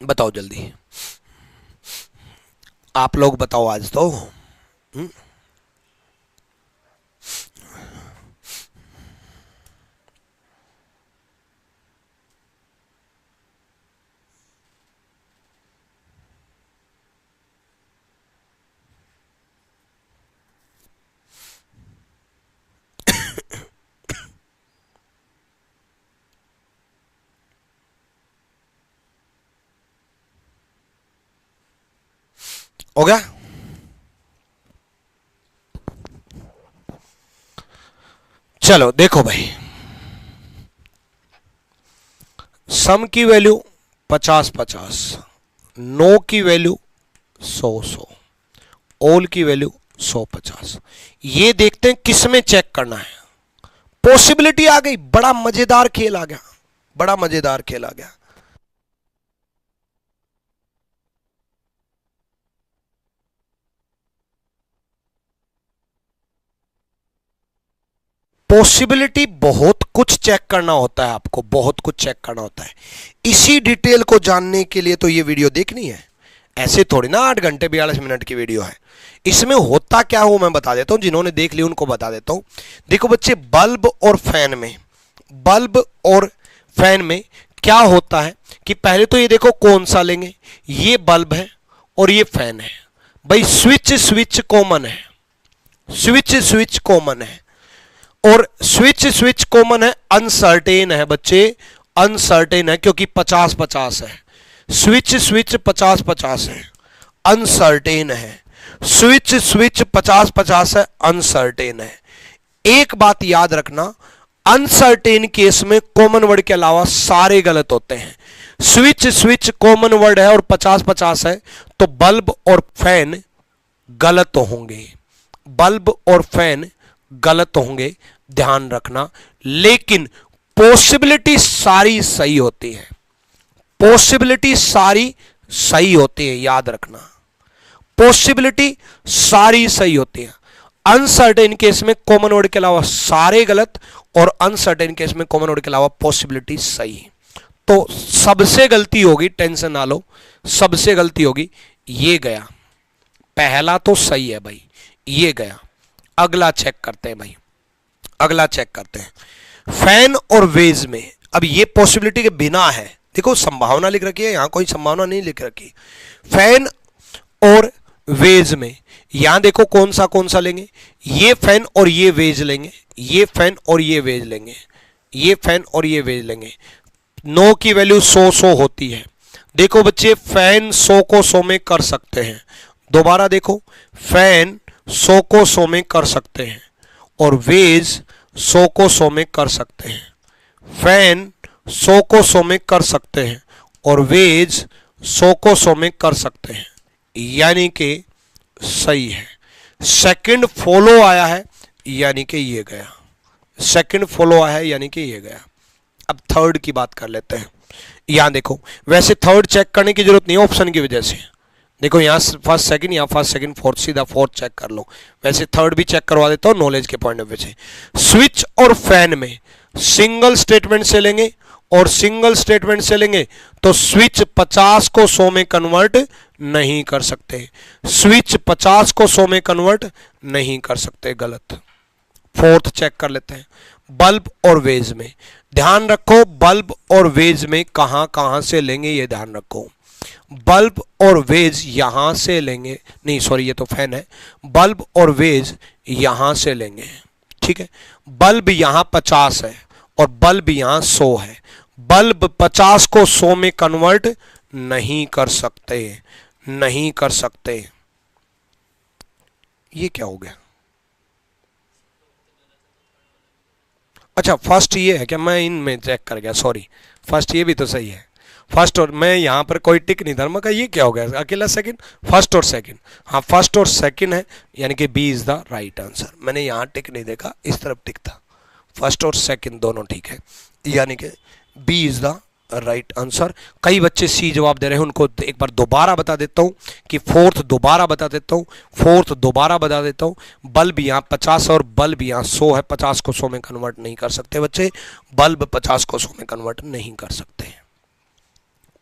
बताओ, जल्दी आप लोग बताओ आज तो। हो गया? चलो देखो भाई, सम की वैल्यू 50-50, नो की वैल्यू 100, ऑल की वैल्यू 150। ये देखते हैं किस में चेक करना है। पॉसिबिलिटी आ गई, बड़ा मजेदार खेल आ गया, बड़ा मजेदार खेल आ गया। पॉसिबिलिटी बहुत कुछ चेक करना होता है, आपको बहुत कुछ चेक करना होता है। इसी डिटेल को जानने के लिए तो ये वीडियो देखनी है, ऐसे थोड़ी ना 8 घंटे 42 मिनट की वीडियो है। इसमें होता क्या हो मैं बता देता हूं, जिन्होंने देख लिया उनको बता देता हूं। देखो बच्चे, बल्ब और फैन में, बल्ब और फैन में क्या होता है कि पहले तो ये देखो कौन सा लेंगे, ये बल्ब है और ये फैन है। भाई स्विच स्विच कॉमन है, स्विच स्विच कॉमन है, और स्विच स्विच कॉमन है, अनसर्टेन है बच्चे, अनसर्टेन है, क्योंकि 50-50 है। स्विच स्विच 50-50 है, अनसर्टेन है। स्विच स्विच 50-50 है, अनसर्टेन है। एक बात याद रखना, अनसर्टेन केस में कॉमन वर्ड के अलावा सारे गलत होते हैं। स्विच स्विच कॉमन वर्ड है और 50-50 है, तो बल्ब और फैन गलत होंगे, बल्ब और फैन गलत होंगे, ध्यान रखना। लेकिन पॉसिबिलिटी सारी सही होती है, पॉसिबिलिटी सारी सही होती है, याद रखना, पॉसिबिलिटी सारी सही होती है। अनसर्टेन केस में कॉमन वर्ड के अलावा सारे गलत, और अनसर्टेन केस में कॉमन वर्ड के अलावा पॉसिबिलिटी सही। तो सबसे गलती होगी, टेंशन ना लो, सबसे गलती होगी। ये गया, पहला तो सही है भाई, ये गया। अगला चेक करते हैं भाई, अगला चेक करते हैं। फैन और वेज में, अब ये पॉसिबिलिटी के बिना है, देखो संभावना लिख रखी है, यहां कोई संभावना नहीं लिख रखी। फैन और वेज में यहां देखो कौन सा लेंगे, ये फैन और ये वेज लेंगे, ये फैन और ये वेज लेंगे, ये फैन और ये वेज लेंगे। नो की वैल्यू 100 होती है। देखो बच्चे, फैन 100 को 100 में कर सकते हैं, दोबारा देखो, फैन 100 को 100 में कर सकते हैं, और वेज 100 को 100 में कर सकते हैं। फैन 100 को 100 में कर सकते हैं, और वेज 100 को 100 में कर सकते हैं, यानी कि सही है। सेकंड फॉलो आया है, यानी कि ये गया, सेकंड फॉलो आया है, यानी कि ये गया। अब थर्ड की बात कर लेते हैं। यहां देखो, वैसे थर्ड चेक करने की जरूरत नहीं है ऑप्शन की वजह से, देखो यहाँ फर्स्ट सेकंड, यहाँ फर्स्ट सेकंड फोर्थ, सीधा फोर्थ चेक कर लो। वैसे थर्ड भी चेक करवा देता हूँ नॉलेज के पॉइंट ऑफ व्यू से। स्विच और फैन में सिंगल स्टेटमेंट से लेंगे और सिंगल स्टेटमेंट से लेंगे तो स्विच 50 को 100 में कन्वर्ट नहीं कर सकते, स्विच 50 को 100 में कन्वर्ट नहीं कर सकते, गलत। फोर्थ चेक कर लेते हैं। बल्ब और वेज में ध्यान रखो, बल्ब और वेज में कहां कहां से लेंगे ये ध्यान रखो। बल्ब और वेज यहां से लेंगे, नहीं सॉरी ये तो फैन है, बल्ब और वेज यहां से लेंगे, ठीक है। बल्ब यहां 50 है और बल्ब यहां 100 है, बल्ब 50 को 100 में कन्वर्ट नहीं कर सकते, नहीं कर सकते। ये क्या हो गया? अच्छा फर्स्ट ये है क्या, मैं इनमें चेक कर गया, सॉरी, फर्स्ट ये भी तो सही है, फर्स्ट और मैं यहाँ पर कोई टिक नहीं था, मैं कहा ये क्या हो गया अकेला सेकंड, फर्स्ट और सेकंड, हाँ फर्स्ट और सेकंड है, यानी कि B is the right answer. मैंने यहाँ टिक नहीं देखा, इस तरफ टिक था, फर्स्ट और सेकंड दोनों ठीक है, यानी कि B is the right answer. कई बच्चे सी जवाब दे रहे हैं, उनको एक बार दोबारा बता देता हूँ कि फोर्थ दोबारा बता देता हूँ, फोर्थ दोबारा बता देता हूँ। बल्ब यहाँ 50 और बल्ब यहाँ 100 है, 50 को 100 में कन्वर्ट नहीं कर सकते बच्चे, बल्ब 50 को 100 में कन्वर्ट नहीं कर सकते,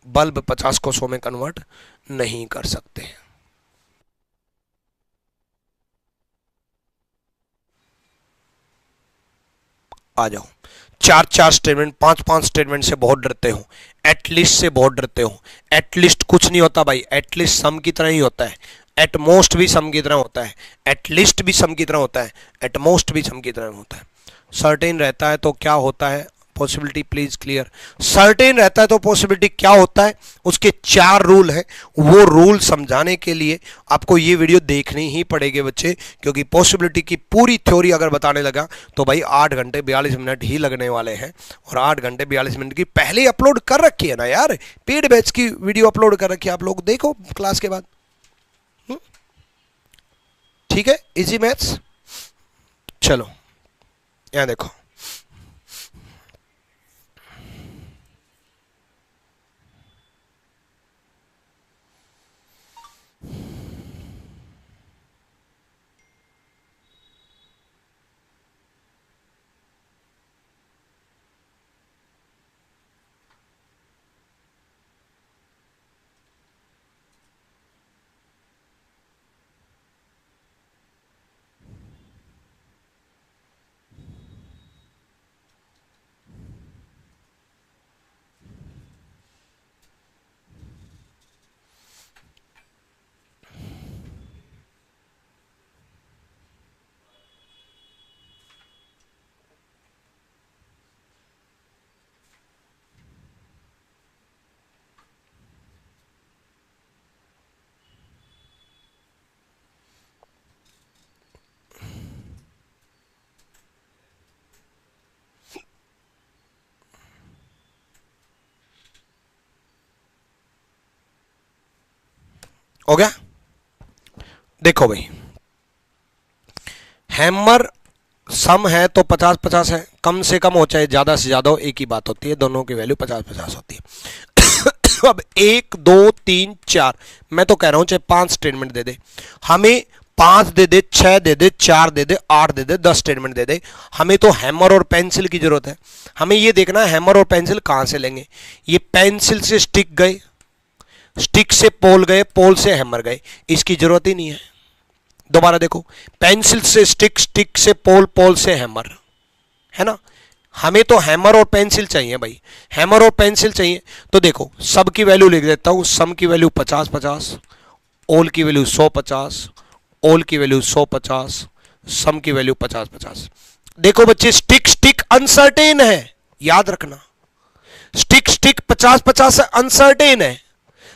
बल्ब 50 को 100 में कन्वर्ट नहीं कर सकते। आ जाओ, 4-4 स्टेटमेंट, 5-5 स्टेटमेंट से बहुत डरते हो, एटलीस्ट से बहुत डरते हो। एटलीस्ट कुछ नहीं होता भाई, एटलीस्ट सम की तरह ही होता है, एट मोस्ट भी सम की तरह होता है, एटलीस्ट भी सम की तरह होता है, एट मोस्ट भी सम की तरह होता है। सर्टेन रहता है तो क्या होता है, पॉसिबिलिटी प्लीज क्लियर। सर्टेन रहता है तो पॉसिबिलिटी क्या होता है, उसके 4 रूल हैं, वो रूल समझाने के लिए आपको ये वीडियो देखनी ही पड़ेगी बच्चे, क्योंकि पॉसिबिलिटी की पूरी थ्योरी अगर बताने लगा तो भाई 8 घंटे 42 मिनट ही लगने वाले हैं, और 8 घंटे 42 मिनट की पहले अपलोड कर रखी है ना यार, पेड बैच की वीडियो अपलोड कर रखी है, आप लोग देखो क्लास के बाद, ठीक है। इजी मैथ्स, चलो यहां देखो, हो गया। देखो भाई, हैमर सम है तो 50-50 है, कम से कम हो चाहे ज्यादा से ज्यादा हो, एक ही बात होती है, दोनों की वैल्यू 50-50 होती है। अब 1 2 3 4, मैं तो कह रहा हूं चाहे 5 स्टेटमेंट दे दे हमें, 5 दे दे, 6 दे दे, 4 दे दे, 8 दे दे, 10 स्टेटमेंट दे दे, हमें तो हैमर और पेंसिल की जरूरत है। हमें ये देखना है हैमर और पेंसिल कहां से लेंगे। ये पेंसिल से स्टिक गए, स्टिक से पोल गए, पोल से हैमर गए, इसकी जरूरत ही नहीं है। दोबारा देखो, पेंसिल से स्टिक, स्टिक से पोल, पोल से हैमर, है ना। हमें तो हैमर और पेंसिल चाहिए भाई, हैमर और पेंसिल चाहिए। तो देखो सब की वैल्यू लिख देता हूं, सम की वैल्यू 50-50, ओल की वैल्यू 100-50, ओल की वैल्यू 100-50, सम की वैल्यू 50-50। देखो बच्चे, स्टिक स्टिक अनसर्टेन है, याद रखना। स्टिक स्टिक 50-50 से अनसर्टेन है,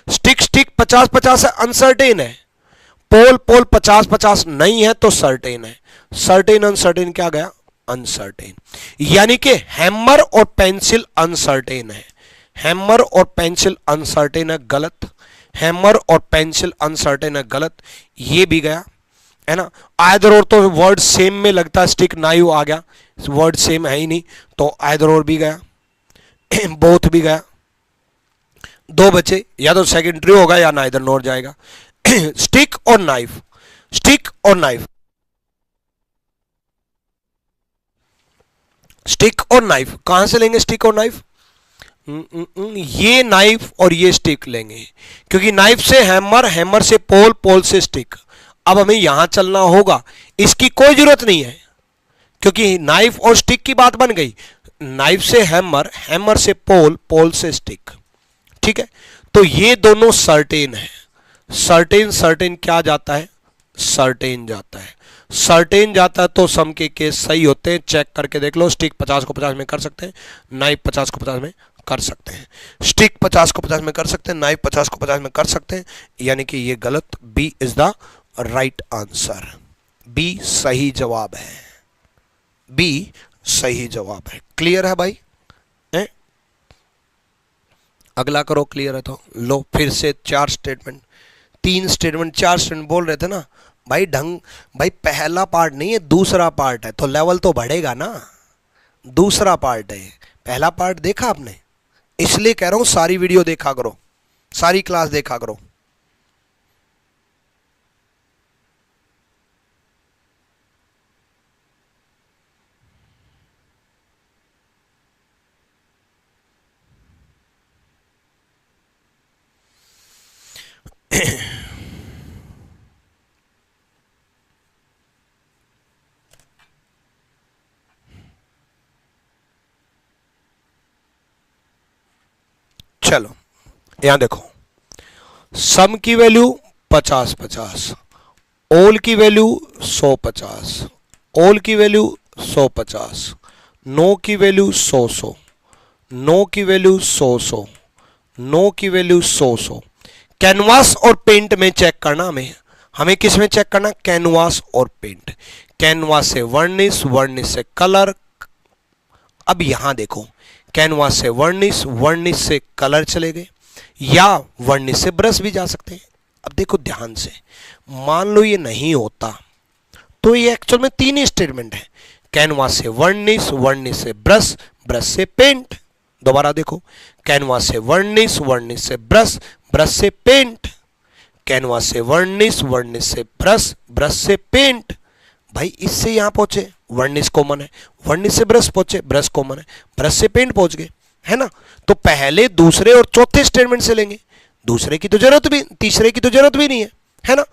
स्टिक स्टिक 50-50 से अनसर्टेन है, पोल पोल 50-50 नहीं है तो सर्टेन है। सर्टेन अनसर्टेन क्या गया, अनसर्टेन। यानी कि हैमर और पेंसिल अनसर्टेन है, हैमर और पेंसिल अनसर्टेन है, गलत। हैमर और पेंसिल अनसर्टेन है, गलत, ये भी गया, है ना। आइदर और तो वर्ड सेम में लगता है, स्टिक नाइव आ गया, वर्ड सेम है ही नहीं, तो आइदर और भी गया, बोथ भी गया। दो बचे, या तो सेकेंडरी होगा या नाइदर नोर जाएगा। स्टिक और नाइफ, स्टिक और नाइफ, स्टिक और नाइफ कहां से लेंगे, स्टिक और नाइफ, ये नाइफ और ये स्टिक लेंगे, क्योंकि नाइफ से हैमर, हैमर से पोल, पोल से स्टिक। अब हमें यहां चलना होगा, इसकी कोई जरूरत नहीं है, क्योंकि नाइफ और स्टिक की बात बन गई। नाइफ से हैमर, हैमर से पोल, पोल से स्टिक, ठीक है। तो ये दोनों सर्टेन है, सर्टेन सर्टेन क्या जाता है, सर्टेन जाता है, सर्टेन जाता है तो सम के केस सही होते हैं। चेक करके देख लो, स्टिक 50 को 50 में कर सकते हैं, नाइफ 50 को 50 में कर सकते हैं, स्टिक 50 को 50 में कर सकते हैं, नाइफ 50 को 50 में कर सकते हैं, यानी कि ये गलत, B is the right answer, B सही जवाब है, बी सही जवाब है। क्लियर है भाई, है? अगला करो, क्लियर है तो लो फिर से 4 स्टेटमेंट, 3 स्टेटमेंट, 4 स्टेटमेंट बोल रहे थे ना भाई। ढंग भाई, पहला पार्ट नहीं है, दूसरा पार्ट है, तो लेवल तो बढ़ेगा ना, दूसरा पार्ट है, पहला पार्ट देखा आपने, इसलिए कह रहा हूं सारी वीडियो देखा करो, सारी क्लास देखा करो। चलो यहां देखो, सम की वैल्यू 50-50, ओल की वैल्यू 100-50, ओल की वैल्यू 100-50, नो की वैल्यू 100-100, नो की वैल्यू 100-100, नो की वैल्यू 100-100। कैनवास और पेंट में चेक करना हमें, हमें किस में चेक करना, कैनवास और पेंट। कैनवास से वर्निश, वर्निश से कलर। अब यहां देखो, कैनवास से वर्निश, वर्निश से कलर चले गए, या वर्निश से ब्रश भी जा सकते हैं। अब देखो ध्यान से, मान लो ये नहीं होता तो ये एक्चुअल में 3 ही स्टेटमेंट है, कैनवास से वर्निश, वर्निश से ब्रश, ब्रश से पेंट। दोबारा देखो, कैनवास से वर्निश, वर्निश से ब्रश, ब्रश से पेंट, कैनवास से वर्निश, वर्निश से ब्रश, ब्रश से पेंट। भाई इससे यहां पहुंचे, वर्निश कॉमन है, वर्निश से ब्रश पहुंचे, ब्रश कॉमन है, ब्रश से पेंट पहुंच गए, है ना। तो पहले, दूसरे और चौथे स्टेटमेंट से लेंगे, दूसरे की तो जरूरत भी, तीसरे की तो जरूरत भी नहीं है ना।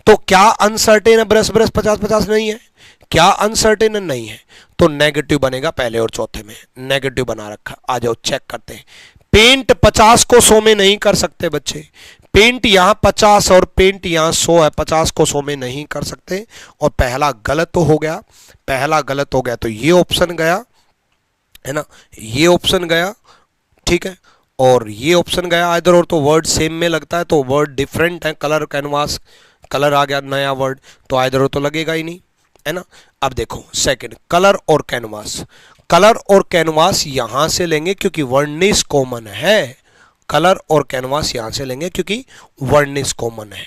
तो क्या अनसर्टेन है, ब्रश ब्रश 50-50 नहीं है, क्या अनसर्टेन नहीं है, तो नेगेटिव बनेगा पहले और चौथे में, नेगेटिव बना रखा। आ जाओ चेक करते हैं, पेंट 50 को 100 में नहीं कर सकते बच्चे, पेंट यहां 50 और पेंट यहां 100 है, 50 को 100 में नहीं कर सकते, और पहला गलत हो गया, पहला गलत हो गया, तो ये ऑप्शन गया, है ना, ये ऑप्शन गया, ठीक है, और ये ऑप्शन गया इधर। और तो वर्ड सेम में लगता है तो वर्ड डिफरेंट है, कलर, कैनवास, कलर आ गया नया वर्ड, तो इधर और तो लगेगा ही नहीं, है ना। अब देखो सेकंड, कलर और कैनवास, कलर और कैनवास यहां से लेंगे क्योंकि वर्निश कॉमन है, कलर और कैनवास यहां से लेंगे क्योंकि वर्निश कॉमन है।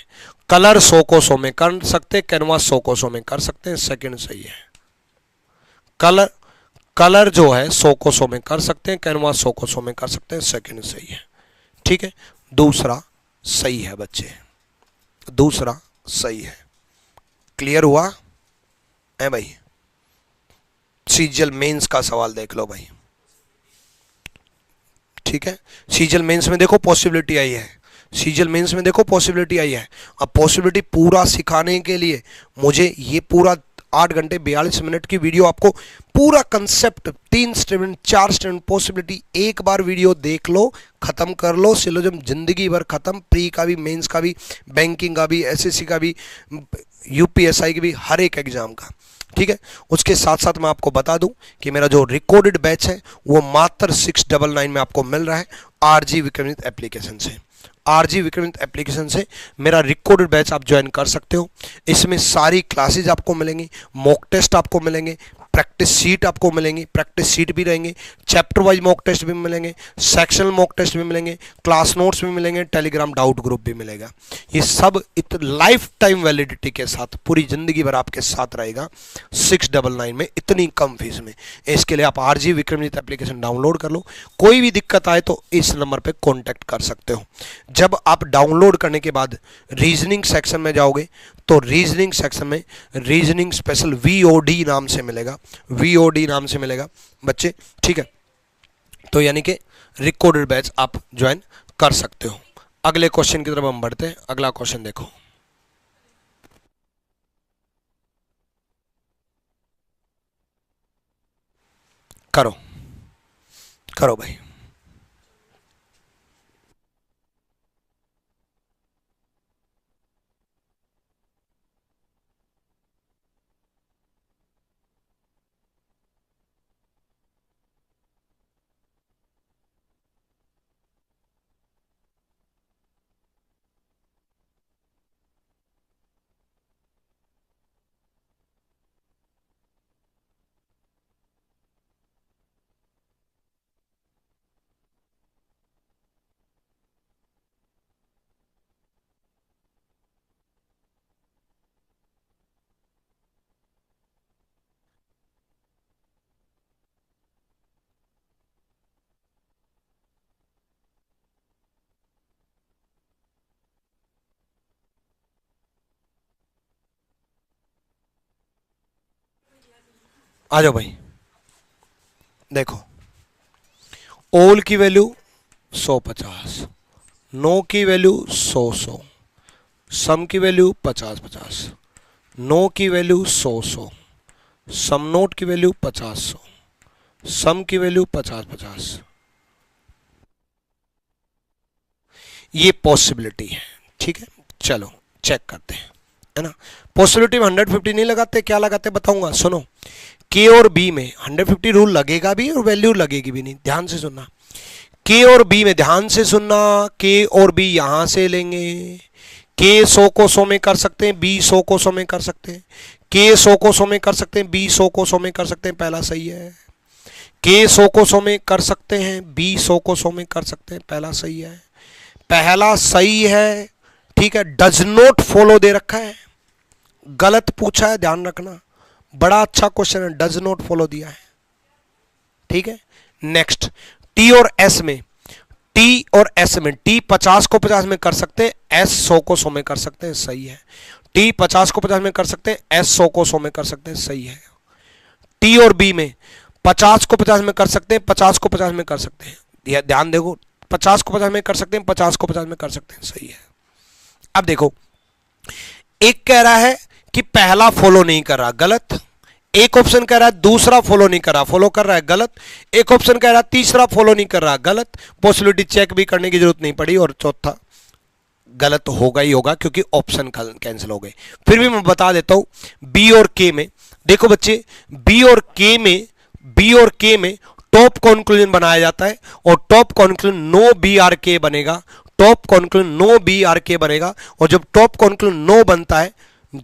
कलर 100 को 100 में कर सकते, कैनवास 100 को 100 में कर सकते हैं, सेकंड सही है। कलर जो है 100 को 100 में कर सकते हैं, कैनवास 100 को 100 में कर सकते हैं, सेकंड सही है। ठीक है, दूसरा सही है बच्चे, दूसरा सही है। क्लियर हुआ है भाई? सीजीएल मेंस का सवाल देख लो भाई। ठीक है, सीजीएल मेंस में देखो पॉसिबिलिटी आई है, सीजीएल मेंस में देखो पॉसिबिलिटी आई है। अब पॉसिबिलिटी पूरा सिखाने के लिए मुझे ये पूरा 8 घंटे 42 मिनट की वीडियो, आपको पूरा कंसेप्ट 3 स्टेटमेंट 4 स्टेटमेंट पॉसिबिलिटी एक बार वीडियो देख लो, खत्म कर लो, सिलोजिज्म जिंदगी भर खत्म। प्री का भी, मेंस का भी, बैंकिंग का भी, एसएससी का भी, यूपीएसआई के भी, हर एक एग्जाम का। ठीक है, उसके साथ साथ मैं आपको बता दूं कि मेरा जो रिकॉर्डेड बैच है वो मात्र 699 में आपको मिल रहा है आरजी विक्रमित एप्लीकेशन से। आरजी विक्रमित एप्लीकेशन से मेरा रिकॉर्डेड बैच आप ज्वाइन कर सकते हो। इसमें सारी क्लासेज आपको मिलेंगी, मॉक टेस्ट आपको मिलेंगे, प्रैक्टिस शीट आपको मिलेंगी, प्रैक्टिस शीट भी रहेंगे, चैप्टर वाइज मॉक टेस्ट भी मिलेंगे, सेक्शनल मॉक टेस्ट भी मिलेंगे, क्लास नोट्स भी मिलेंगे, टेलीग्राम डाउट ग्रुप भी मिलेगा। ये सब लाइफ टाइम वैलिडिटी के साथ पूरी जिंदगी भर आपके साथ रहेगा 699 में, इतनी कम फीस में। इसके लिए आप आरजी विक्रमजीत एप्लीकेशन डाउनलोड कर लो। कोई भी दिक्कत आए तो इस नंबर पर कॉन्टैक्ट कर सकते हो। जब आप डाउनलोड करने के बाद रीजनिंग सेक्शन में जाओगे तो रीजनिंग सेक्शन में रीजनिंग स्पेशल वीओडी नाम से मिलेगा, वीओडी नाम से मिलेगा बच्चे। ठीक है, तो यानी कि रिकॉर्डेड बैच आप ज्वाइन कर सकते हो। अगले क्वेश्चन की तरफ हम बढ़ते हैं। अगला क्वेश्चन देखो, करो करो भाई। आ जाओ भाई। देखो, ऑल की वैल्यू 150, नो की वैल्यू 100, सम की वैल्यू 50, नो की वैल्यू 100, सम नोट की वैल्यू 50, सम की वैल्यू 50। ये पॉसिबिलिटी है। ठीक है, चलो चेक करते हैं, है ना। पॉसिबिलिटी में 150 नहीं लगाते, क्या लगाते बताऊंगा, सुनो। के और बी में 150 रूल लगेगा भी और वैल्यू लगेगी भी नहीं, ध्यान से सुनना। के और बी में ध्यान से सुनना, के और बी यहां से लेंगे। के 100 को 100 में कर सकते हैं, बी 100 को 100 में कर सकते हैं। के 100 को 100 में कर सकते हैं, बी 100 को 100 में कर सकते हैं, पहला सही है। के 100 को 100 में कर सकते हैं, बी 100 को 100 में कर सकते हैं, पहला सही है, पहला सही है। ठीक है, डज नॉट फॉलो दे रखा है, गलत पूछा है, ध्यान रखना, बड़ा अच्छा क्वेश्चन है, डज नॉट फॉलो दिया है। ठीक है, नेक्स्ट, टी और एस में, टी और एस में, टी 50 को 50 में कर सकते हैं, एस 100 को 100 में कर सकते हैं, सही है। टी 50 को 50 में कर सकते हैं, एस 100 को 100 में कर सकते हैं, सही है। टी और बी में 50 को 50 में कर सकते हैं, 50 को 50 में कर सकते हैं, यह ध्यान देखो, 50 को 50 में कर सकते हैं, 50 को 50 में कर सकते हैं, सही है। अब देखो, एक कह रहा है कि पहला फॉलो नहीं कर रहा, गलत। एक ऑप्शन कह रहा है दूसरा फॉलो नहीं कर रहा, फॉलो कर रहा है, गलत। एक ऑप्शन कह रहा है तीसरा फॉलो नहीं कर रहा, गलत। पॉसिबिलिटी चेक भी करने की जरूरत नहीं पड़ी, और चौथा गलत होगा ही होगा क्योंकि ऑप्शन कैंसिल हो गए। फिर भी मैं बता देता हूं, बी और के में देखो बच्चे, बी और के में टॉप कंक्लूजन बनाया जाता है, और top conclusion no B are K बनेगा, top conclusion no B are K बनेगा। और जब टॉप कंक्लूजन नो बनता है,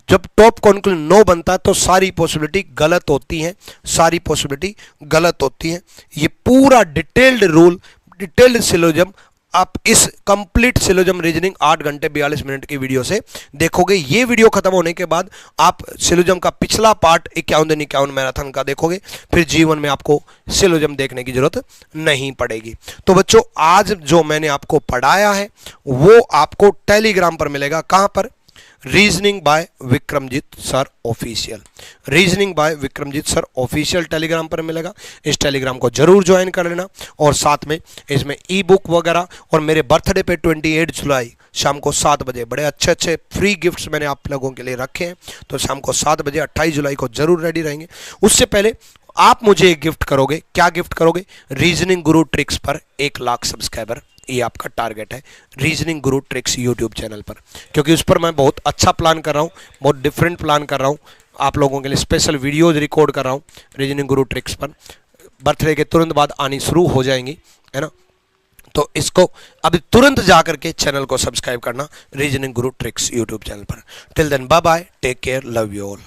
जब टॉप कंक्लूजन नो बनता है तो सारी पॉसिबिलिटी गलत होती हैं, सारी पॉसिबिलिटी गलत होती हैं। ये पूरा डिटेल्ड रूल, डिटेल्ड सिलोजिज्म आप इस कंप्लीट सिलोजिज्म रीजनिंग 8 घंटे 42 मिनट की वीडियो से देखोगे। ये वीडियो खत्म होने के बाद आप सिलोजिज्म का पिछला पार्ट 51 दिन 51 मैराथन का देखोगे, फिर जीवन में आपको सिलोजिज्म देखने की जरूरत नहीं पड़ेगी। तो बच्चों, आज जो मैंने आपको पढ़ाया है वो आपको टेलीग्राम पर मिलेगा। कहां पर? Reasoning bye Vikramjit sir official, reasoning bye Vikramjit sir official Telegram पर मिलेगा। इस टेलीग्राम को जरूर ज्वाइन कर लेना, और साथ में इसमें ई बुक वगैरह, और मेरे बर्थडे पे 28 जुलाई शाम को 7 बजे बड़े अच्छे अच्छे फ्री गिफ्ट्स मैंने आप लोगों के लिए रखे हैं। तो शाम को 7 बजे 28 जुलाई को जरूर रेडी रहेंगे। उससे पहले आप मुझे एक गिफ्ट करोगे। क्या गिफ्ट करोगे? रीजनिंग गुरु ट्रिक्स पर 1 लाख सब्सक्राइबर, ये आपका टारगेट है reasoning guru tricks YouTube channel पर, क्योंकि उस पर मैं बहुत अच्छा प्लान कर रहा हूँ, बहुत डिफरेंट प्लान कर रहा हूँ। आप लोगों के लिए स्पेशल वीडियोज रिकॉर्ड कर रहा हूँ रीजनिंग गुरु ट्रिक्स पर। बर्थडे के तुरंत बाद आनी शुरू हो जाएंगी, है ना। तो इसको अभी तुरंत जा करके चैनल को सब्सक्राइब करना, reasoning guru tricks YouTube channel पर। Till then bye bye, take care, love you all.